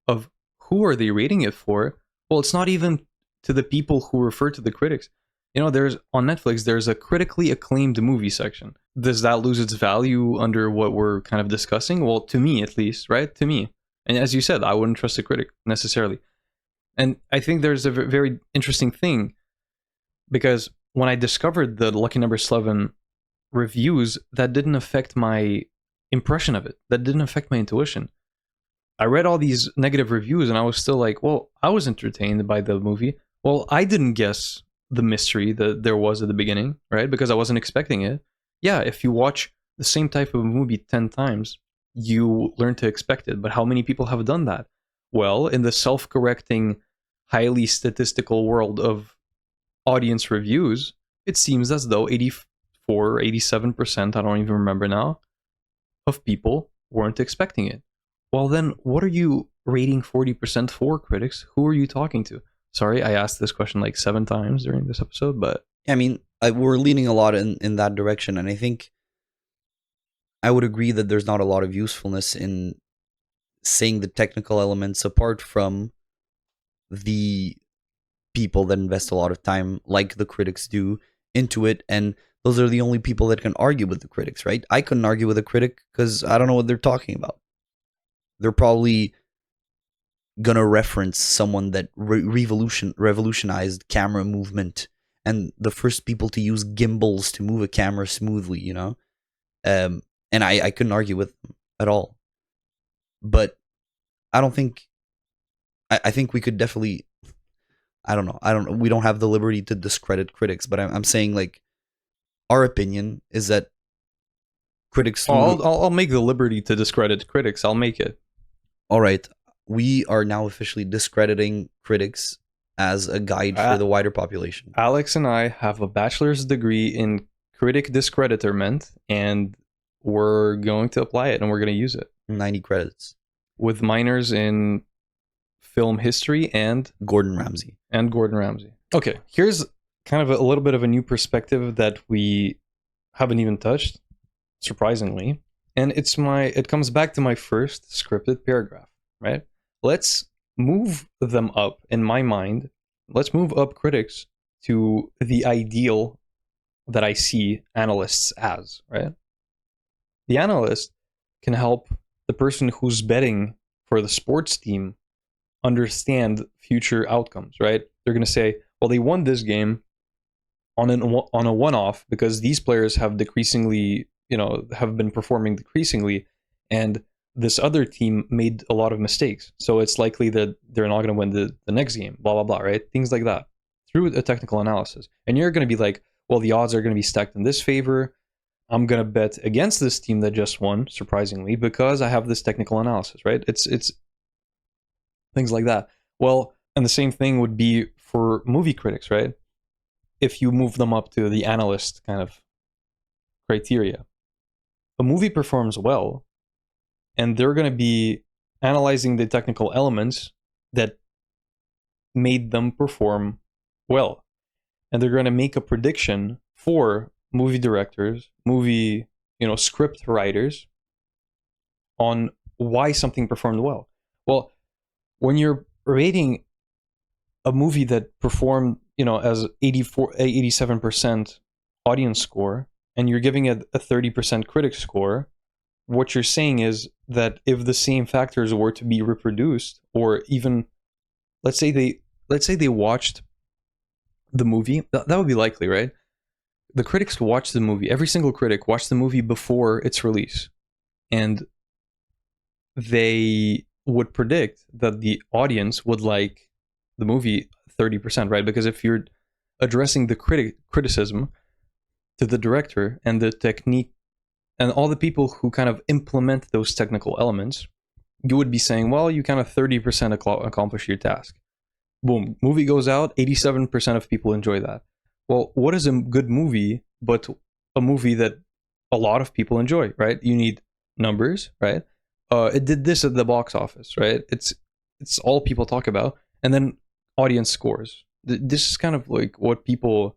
of who are they rating it for, well, it's not even to the people who refer to the critics. There's on Netflix, there's a critically acclaimed movie section. Does that lose its value under what we're kind of discussing? Well, to me, at least, right? To me. And as you said, I wouldn't trust a critic necessarily. And I think there's a very interesting thing, because when I discovered the Lucky Number 11 reviews, that didn't affect my impression of it. That didn't affect my intuition. I read all these negative reviews and I was still like, well, I was entertained by the movie. Well, I didn't guess the mystery that there was at the beginning, right? Because I wasn't expecting it. Yeah, if you watch the same type of movie 10 times, you learn to expect it. But how many people have done that? Well, in the self-correcting, highly statistical world of audience reviews, it seems as though 84 or 87%, I don't even remember now, of people weren't expecting it. Well, then what are you rating 40% for, critics? Who are you talking to? Sorry, I asked this question like 7 times during this episode, but I mean, we're leaning a lot in that direction, and I think I would agree that there's not a lot of usefulness in saying the technical elements apart from the people that invest a lot of time, like the critics do, into it, and those are the only people that can argue with the critics, right? I couldn't argue with a critic because I don't know what they're talking about. They're probably gonna reference someone that revolutionized camera movement and the first people to use gimbals to move a camera smoothly, you know? And I couldn't argue with them at all. But I don't think, I think we could definitely, I don't know. We don't have the liberty to discredit critics, but I'm saying, like, our opinion is that critics. I'll make the liberty to discredit critics. I'll make it. All right. We are now officially discrediting critics as a guide for the wider population. Alex and I have a bachelor's degree in critic discrediterment, and we're going to apply it and we're going to use it. 90 credits. With minors in film history and Gordon Ramsay. Okay, here's kind of a little bit of a new perspective that we haven't even touched, surprisingly. And it comes back to my first scripted paragraph, right? Let's move them up in my mind. Let's move up critics to the ideal that I see analysts as, right? The analyst can help the person who's betting for the sports team understand future outcomes, right? They're going to say, well, they won this game on a one-off because these players have decreasingly, have been performing decreasingly, and this other team made a lot of mistakes. So it's likely that they're not going to win the next game, blah, blah, blah, right? Things like that through a technical analysis. And you're going to be like, well, the odds are going to be stacked in this favor. I'm going to bet against this team that just won, surprisingly, because I have this technical analysis, right? It's things like that. Well, and the same thing would be for movie critics, right? If you move them up to the analyst kind of criteria. A movie performs well, and they're going to be analyzing the technical elements that made them perform well. And they're going to make a prediction for movie directors, script writers on why something performed well. Well, when you're rating a movie that performed, as 87% audience score, and you're giving it a 30% critic score, what you're saying is that if the same factors were to be reproduced, or even let's say they watched the movie, that would be likely, right? The critics watched the movie. Every single critic watched the movie before its release, and they would predict that the audience would like the movie 30%, right? Because if you're addressing the criticism to the director and the technique and all the people who kind of implement those technical elements, you would be saying, well, you kind of 30% accomplish your task. Boom, movie goes out, 87% of people enjoy that. Well, what is a good movie but a movie that a lot of people enjoy, right? You need numbers, right? It did this at the box office, right? It's all people talk about. And then audience scores. This is kind of like what people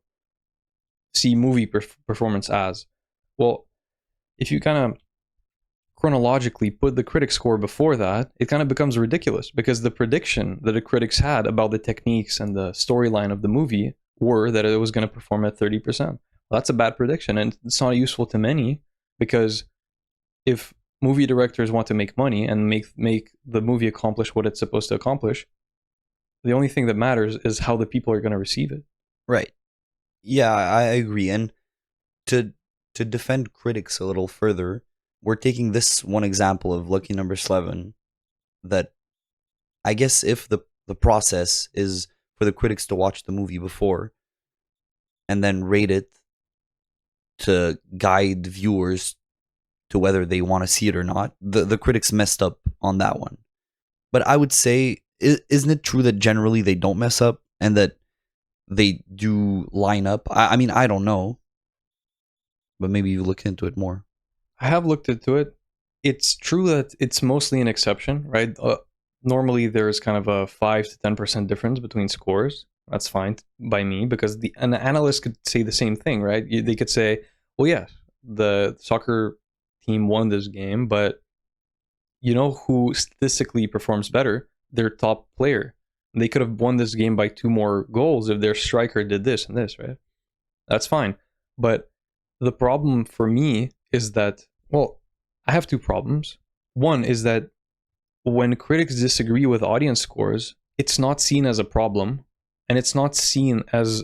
see movie performance as. Well, if you kind of chronologically put the critic score before that, it kind of becomes ridiculous because the prediction that the critics had about the techniques and the storyline of the movie were that it was going to perform at 30%. Well, that's a bad prediction, and it's not useful to many, because if movie directors want to make money and make the movie accomplish what it's supposed to accomplish, the only thing that matters is how the people are going to receive it. Right. Yeah, I agree. And to to defend critics a little further, we're taking this one example of Lucky Number 11, that I guess if the process is for the critics to watch the movie before and then rate it to guide viewers to whether they want to see it or not, the critics messed up on that one. But I would say, isn't it true that generally they don't mess up and that they do line up? I mean, I don't know, but maybe you look into it more. I have looked into it. It's true that it's mostly an exception, right? Normally, there's kind of a 5 to 10% difference between scores. That's fine by me, because an analyst could say the same thing, right? They could say, well, yes, the soccer team won this game, but you know who statistically performs better? Their top player. They could have won this game by 2 more goals if their striker did this and this, right? That's fine. But the problem for me is that, well, I have 2 problems. One is that when critics disagree with audience scores, it's not seen as a problem, and it's not seen as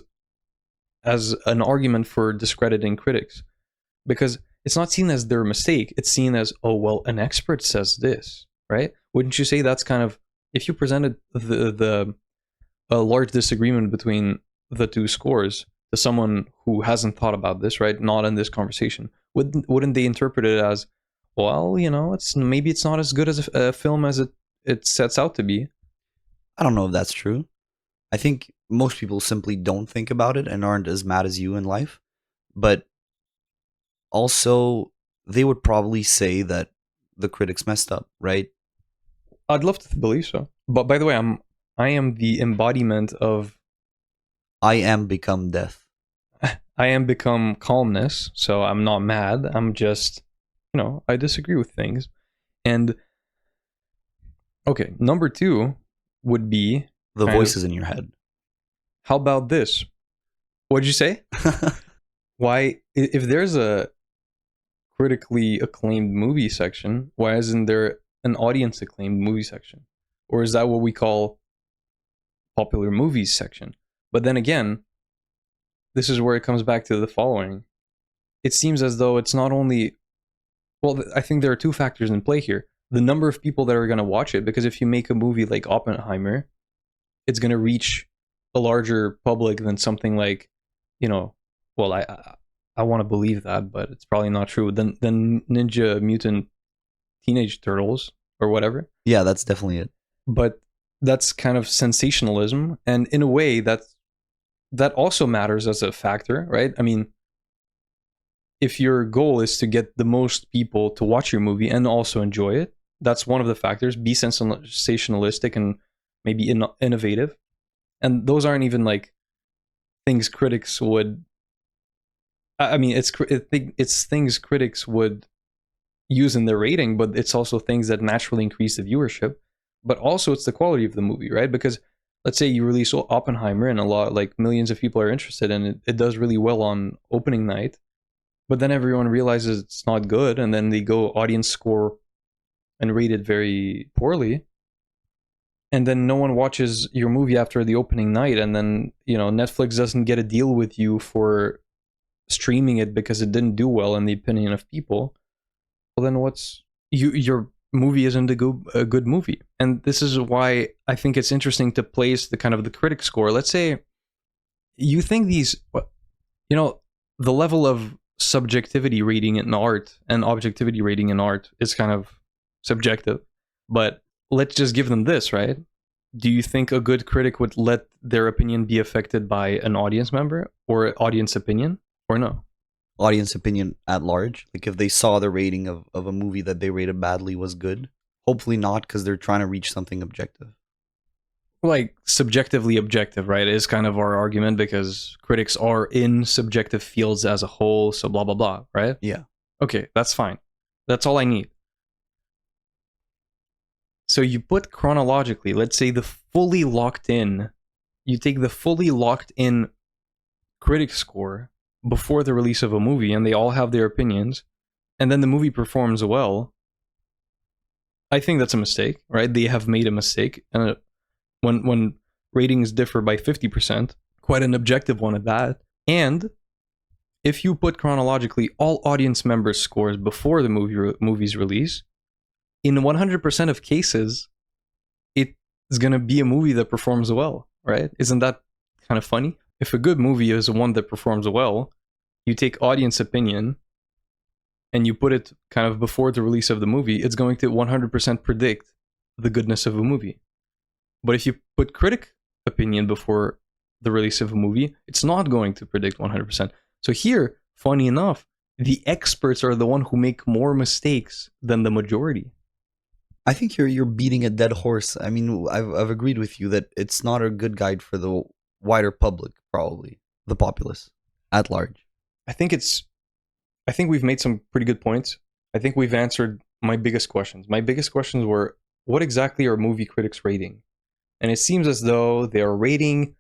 an argument for discrediting critics, because it's not seen as their mistake. It's seen as, oh, well, an expert says this, right? Wouldn't you say that's kind of, if you presented a large disagreement between the 2 scores to someone who hasn't thought about this, right, not in this conversation, wouldn't they interpret it as, well, you know, maybe it's not as good as a film as it sets out to be? I don't know if that's true. I think most people simply don't think about it and aren't as mad as you in life. But also, they would probably say that the critics messed up, right? I'd love to believe so. But by the way, I am the embodiment of I am become death. I am become calmness, so I'm not mad. I'm just, you know, I disagree with things. And okay, number 2 would be The voices in your head. How about this? What'd you say? Why, if there's a critically acclaimed movie section, why isn't there an audience acclaimed movie section? Or is that what we call popular movies section? But then again, this is where it comes back to the following. It seems as though it's not only, well, I think there are 2 factors in play here. The number of people that are going to watch it, because if you make a movie like Oppenheimer, it's going to reach a larger public than something like, you know, well, I want to believe that, but it's probably not true, than Ninja Mutant Teenage Turtles or whatever. Yeah, that's definitely it. But that's kind of sensationalism, and in a way that also matters as a factor, right? I mean, if your goal is to get the most people to watch your movie and also enjoy it, that's one of the factors. Be sensationalistic and maybe innovative. And those aren't even like things critics would, I mean, it's things critics would use in their rating, but it's also things that naturally increase the viewership. But also it's the quality of the movie, right? Because let's say you release Oppenheimer and millions of people are interested, and it does really well on opening night, but then everyone realizes it's not good, and then they go audience score and rate it very poorly, and then no one watches your movie after the opening night, and then, you know, Netflix doesn't get a deal with you for streaming it because it didn't do well in the opinion of people. Well, then your movie isn't a good movie. And this is why I think it's interesting to place the kind of the critic score. Let's say you think these, you know, the level of subjectivity rating in art and objectivity rating in art is kind of subjective, but let's just give them this, right? Do you think a good critic would let their opinion be affected by an audience member or audience opinion, or no? Audience opinion at large? Like if they saw the rating of a movie that they rated badly was good? Hopefully not, because they're trying to reach something objective. Like subjectively objective, right, is kind of our argument, because critics are in subjective fields as a whole, so blah, blah, blah, right? Yeah. Okay, that's fine. That's all I need. So you put chronologically, let's say you take the fully locked in critic score before the release of a movie, and they all have their opinions, and then the movie performs well. I think that's a mistake, right? They have made a mistake, and when ratings differ by 50%, quite an objective one at that. And if you put chronologically all audience members' scores before the movie's release, in 100% of cases, it's going to be a movie that performs well, right? Isn't that kind of funny? If a good movie is one that performs well, you take audience opinion and you put it kind of before the release of the movie, it's going to 100% predict the goodness of a movie. But if you put critic opinion before the release of a movie, it's not going to predict 100%. So here, funny enough, the experts are the one who make more mistakes than the majority. I think you're beating a dead horse. I mean, I've agreed with you that it's not a good guide for the wider public, probably the populace at large. I think we've made some pretty good points. I think we've answered my biggest questions. My biggest questions were, what exactly are movie critics rating? And it seems as though they are rating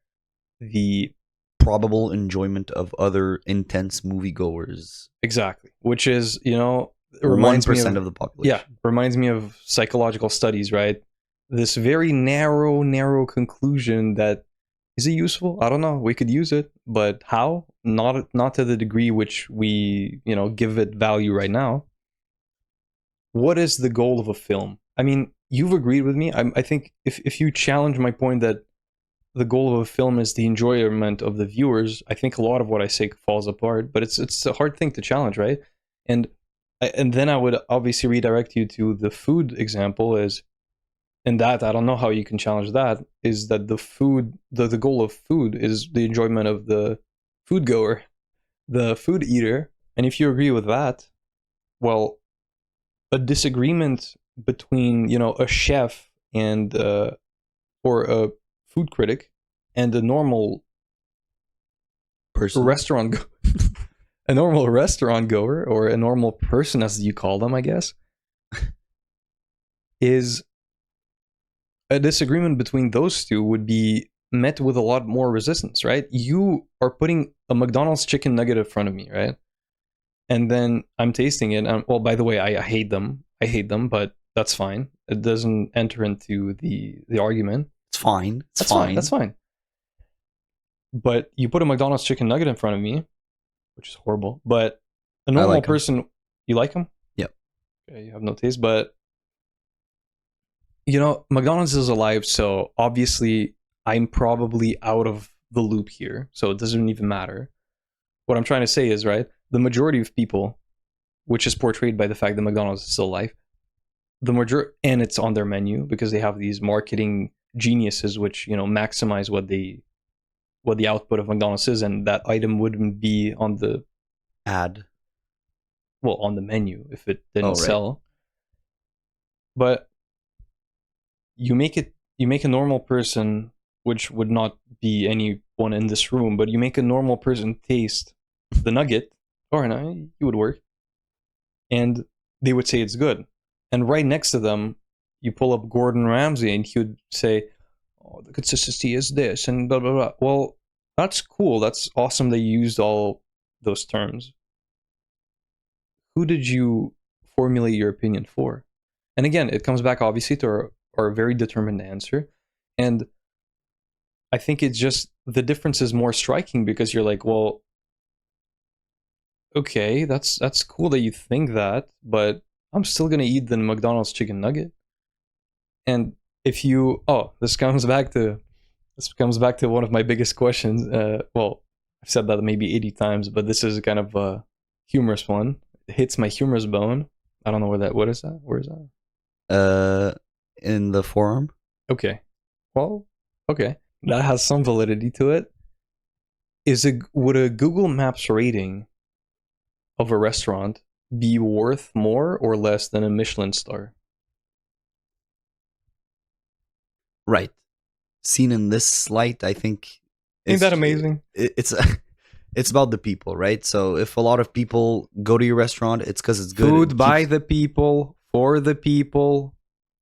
the probable enjoyment of other intense moviegoers. Exactly, which is, it reminds 1% of the population. Yeah, reminds me of psychological studies, right? This very narrow conclusion that, is it useful? I don't know. We could use it, but how? Not to the degree which we, give it value right now. What is the goal of a film? I mean, you've agreed with me. I think if you challenge my point that the goal of a film is the enjoyment of the viewers, I think a lot of what I say falls apart. But it's a hard thing to challenge, right? And then I would obviously redirect you to the food example. And that, I don't know how you can challenge that, is that the goal of food is the enjoyment of the food goer, the food eater. And if you agree with that, well, a disagreement between, a chef and or a food critic and a normal person, a normal restaurant goer, or a normal person, as you call them, I guess, is a disagreement between those two would be met with a lot more resistance, right? You are putting a McDonald's chicken nugget in front of me, right? And then I'm tasting it. And, well, by the way, I hate them. But that's fine. It doesn't enter into the argument. It's fine. That's fine. But you put a McDonald's chicken nugget in front of me, which is horrible. But a normal person, you like them? Yep. Okay, you have no taste. But, McDonald's is alive, so obviously I'm probably out of the loop here. So it doesn't even matter. What I'm trying to say is, right, the majority of people, which is portrayed by the fact that McDonald's is still alive, and it's on their menu because they have these marketing geniuses which maximize what the output of McDonald's is, and that item wouldn't be on the on the menu if it didn't sell. But you make a normal person, which would not be anyone in this room, but you make a normal person taste the nugget, or no, you would work, and they would say it's good. And right next to them, you pull up Gordon Ramsay, and he would say, "Oh, the consistency is this," and blah blah blah. Well, that's cool. That's awesome that you used all those terms. Who did you formulate your opinion for? And again, it comes back obviously to our very determined answer. And I think it's just the difference is more striking because you're like, well, okay, that's cool that you think that, but I'm still gonna eat the McDonald's chicken nugget. And if you, this comes back to one of my biggest questions. Well, I've said that maybe 80 times, but this is kind of a humorous one. It hits my humorous bone. I don't know what is that? Where is that? In the forum. Okay. Well, okay. That has some validity to it. Would a Google Maps rating of a restaurant be worth more or less than a Michelin star? Right. Seen in this light, I think. Ain't that amazing? It's about the people, right? So if a lot of people go to your restaurant, it's because it's good. Food by the people, for the people,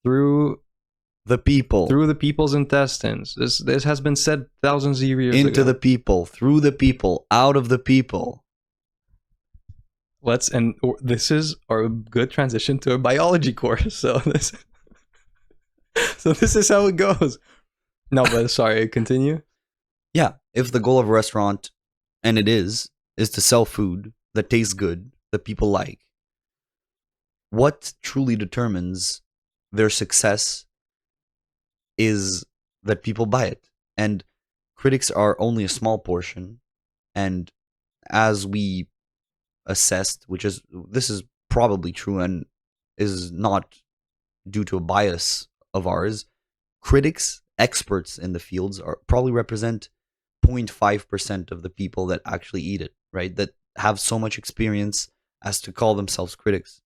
through the people, through the people's intestines. This has been said thousands of years ago. Into the people, through the people, out of the people. This is our good transition to a biology course. So this is how it goes. No, but sorry, continue. Yeah, if the goal of a restaurant, and it is, is to sell food that tastes good, that people like. What truly determines their success is that people buy it. And critics are only a small portion. And as we assessed, this is probably true and is not due to a bias of ours, critics, experts in the fields are probably represent 0.5% of the people that actually eat it, right? That have so much experience as to call themselves critics.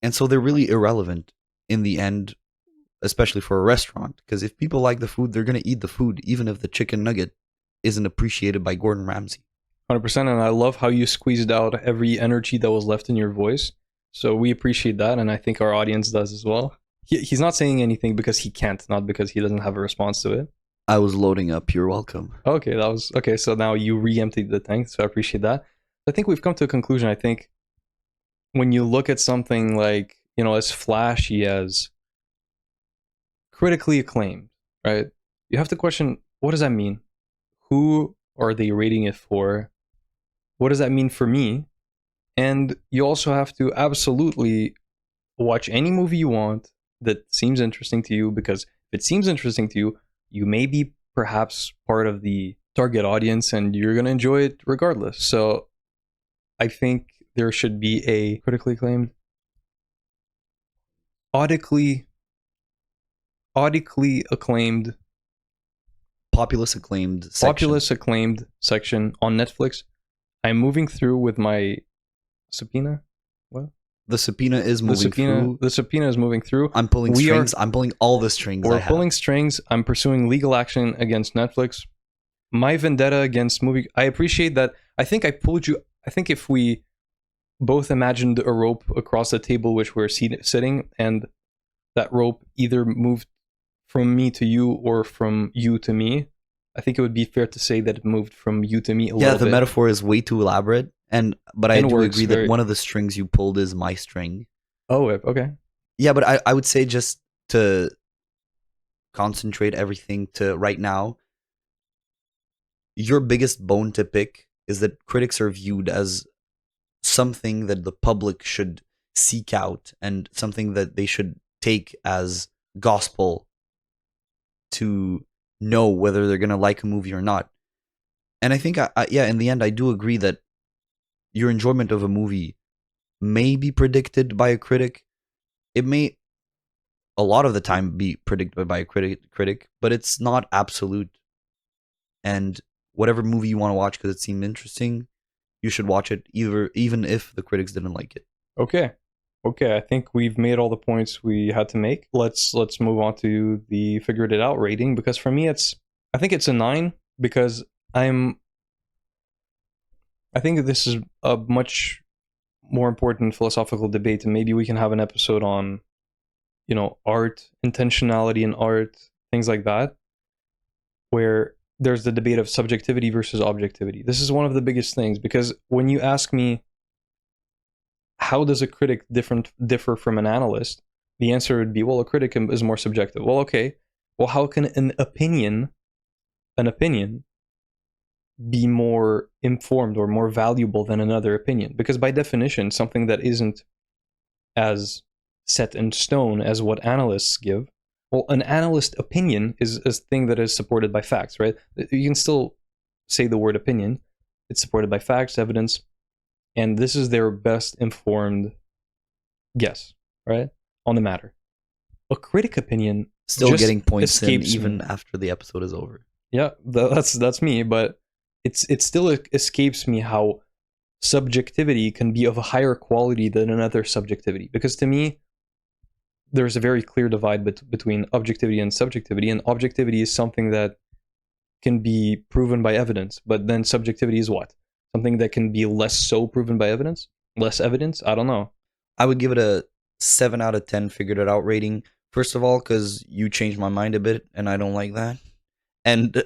And so they're really irrelevant in the end, especially for a restaurant, because if people like the food, they're going to eat the food, even if the chicken nugget isn't appreciated by Gordon Ramsay. 100%. And I love how you squeezed out every energy that was left in your voice. So we appreciate that. And I think our audience does as well. He's not saying anything because he can't, not because he doesn't have a response to it. I was loading up. You're welcome. Okay, that was okay. So now you re-emptied the tank. So I appreciate that. I think we've come to a conclusion. I think when you look at something like, as flashy as critically acclaimed, right? You have to question, what does that mean? Who are they rating it for? What does that mean for me? And you also have to absolutely watch any movie you want that seems interesting to you, because if it seems interesting to you, you may be perhaps part of the target audience and you're going to enjoy it regardless. So I think there should be a critically acclaimed, audibly acclaimed, populous acclaimed section on Netflix. I'm moving through with my subpoena. What? The subpoena is moving through. The subpoena is moving through. I'm pulling strings. I'm pulling all the strings. We're pulling strings. I'm pursuing legal action against Netflix. My vendetta against movie. I appreciate that. I think I pulled you. I think if we both imagined a rope across the table which we're sitting, and that rope either moved from me to you or from you to me, I think it would be fair to say that it moved from you to me a little bit. Yeah, the metaphor is way too elaborate. But I do agree that one of the strings you pulled is my string. Oh, okay. Yeah, but I would say, just to concentrate everything to right now, your biggest bone to pick is that critics are viewed as something that the public should seek out and something that they should take as gospel to know whether they're going to like a movie or not. And I think, in the end, I do agree that your enjoyment of a movie may be predicted by a critic. It may, a lot of the time, be predicted by a critic, but it's not absolute. And whatever movie you want to watch because it seemed interesting, you should watch it, even if the critics didn't like it. Okay. I think we've made all the points we had to make. Let's move on to the figured it out rating, because for me I think it's a 9, because I think this is a much more important philosophical debate, and maybe we can have an episode on, art, intentionality in art, things like that, where there's the debate of subjectivity versus objectivity. This is one of the biggest things, because when you ask me, how does a critic differ from an analyst? The answer would be, well, a critic is more subjective. Well, okay. Well, how can an opinion be more informed or more valuable than another opinion? Because by definition, something that isn't as set in stone as what analysts give, well, an analyst opinion is a thing that is supported by facts, right? You can still say the word opinion. It's supported by facts, evidence, and this is their best informed guess, right, on the matter. A critic opinion still getting points in even me. After the episode is over. Yeah, that's me, but it still escapes me how subjectivity can be of a higher quality than another subjectivity. Because to me, there's a very clear divide between objectivity and subjectivity, and objectivity is something that can be proven by evidence, but then subjectivity is what? Something that can be less so proven by evidence? Less evidence? I don't know. I would give it a 7 out of 10 figured it out rating. First of all, because you changed my mind a bit, and I don't like that. And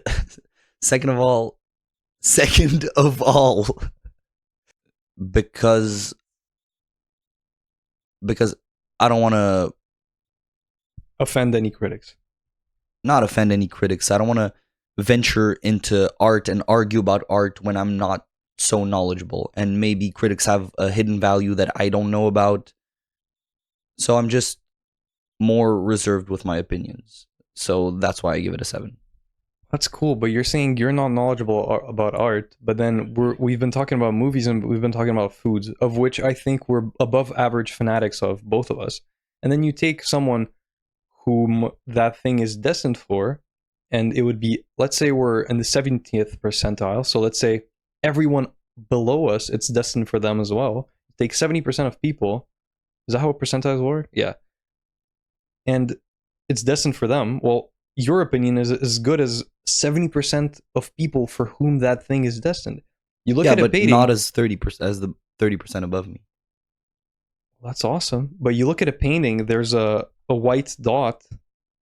second of all, because I don't want to offend any critics. Not offend any critics. I don't want to venture into art and argue about art when I'm not so knowledgeable, and maybe critics have a hidden value that I don't know about. So I'm just more reserved with my opinions. So that's why I give it a 7. That's cool, but you're saying you're not knowledgeable about art, but then we've been talking about movies and we've been talking about foods, of which I think we're above average fanatics of, both of us. And then you take someone whom that thing is destined for, and it would be, let's say we're in the 70th percentile, so let's say everyone below us, it's destined for them as well. Take 70% of people. Is that how percentiles work? Yeah. And it's destined for them. Well, your opinion is as good as 70% of people for whom that thing is destined. You look Yeah, at a but painting. not as 30% as the 30% above me. That's awesome. But you look at a painting, there's a white dot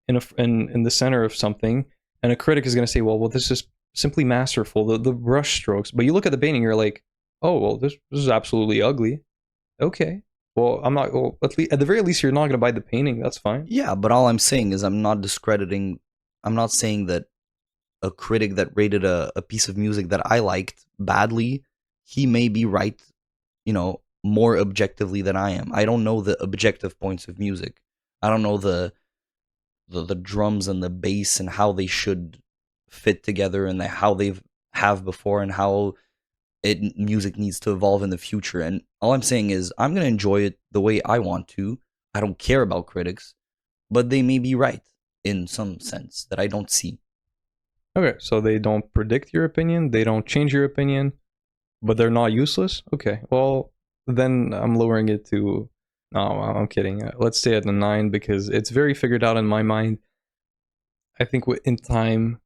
in the center of something, and a critic is going to say, well, this is simply masterful, the brush strokes. But you look at the painting, you're like, oh, well, this is absolutely ugly. Okay. Well, I'm not. Well, at the very least, you're not going to buy the painting. That's fine. Yeah, but all I'm saying is I'm not discrediting. I'm not saying that a critic that rated a piece of music that I liked badly, he may be right, more objectively than I am. I don't know the objective points of music. I don't know the drums and the bass and how they should fit together, and how they've have before, and how music needs to evolve in the future. And all I'm saying is I'm going to enjoy it the way I want to. I don't care about critics, but they may be right in some sense that I don't see. Okay, so they don't predict your opinion, they don't change your opinion, but they're not useless? Okay, well, then I'm lowering it to... No, I'm kidding. Let's stay at the 9 because it's very figured out in my mind. I think in time,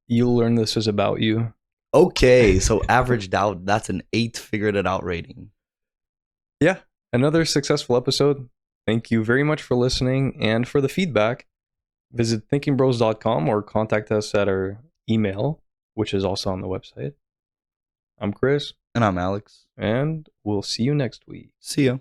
you'll learn this is about you. Okay, so averaged out, that's an 8 figured it out rating. Yeah, another successful episode. Thank you very much for listening and for the feedback. Visit thinkingbros.com or contact us at our email, which is also on the website. I'm Chris. And I'm Alex. And we'll see you next week. See ya.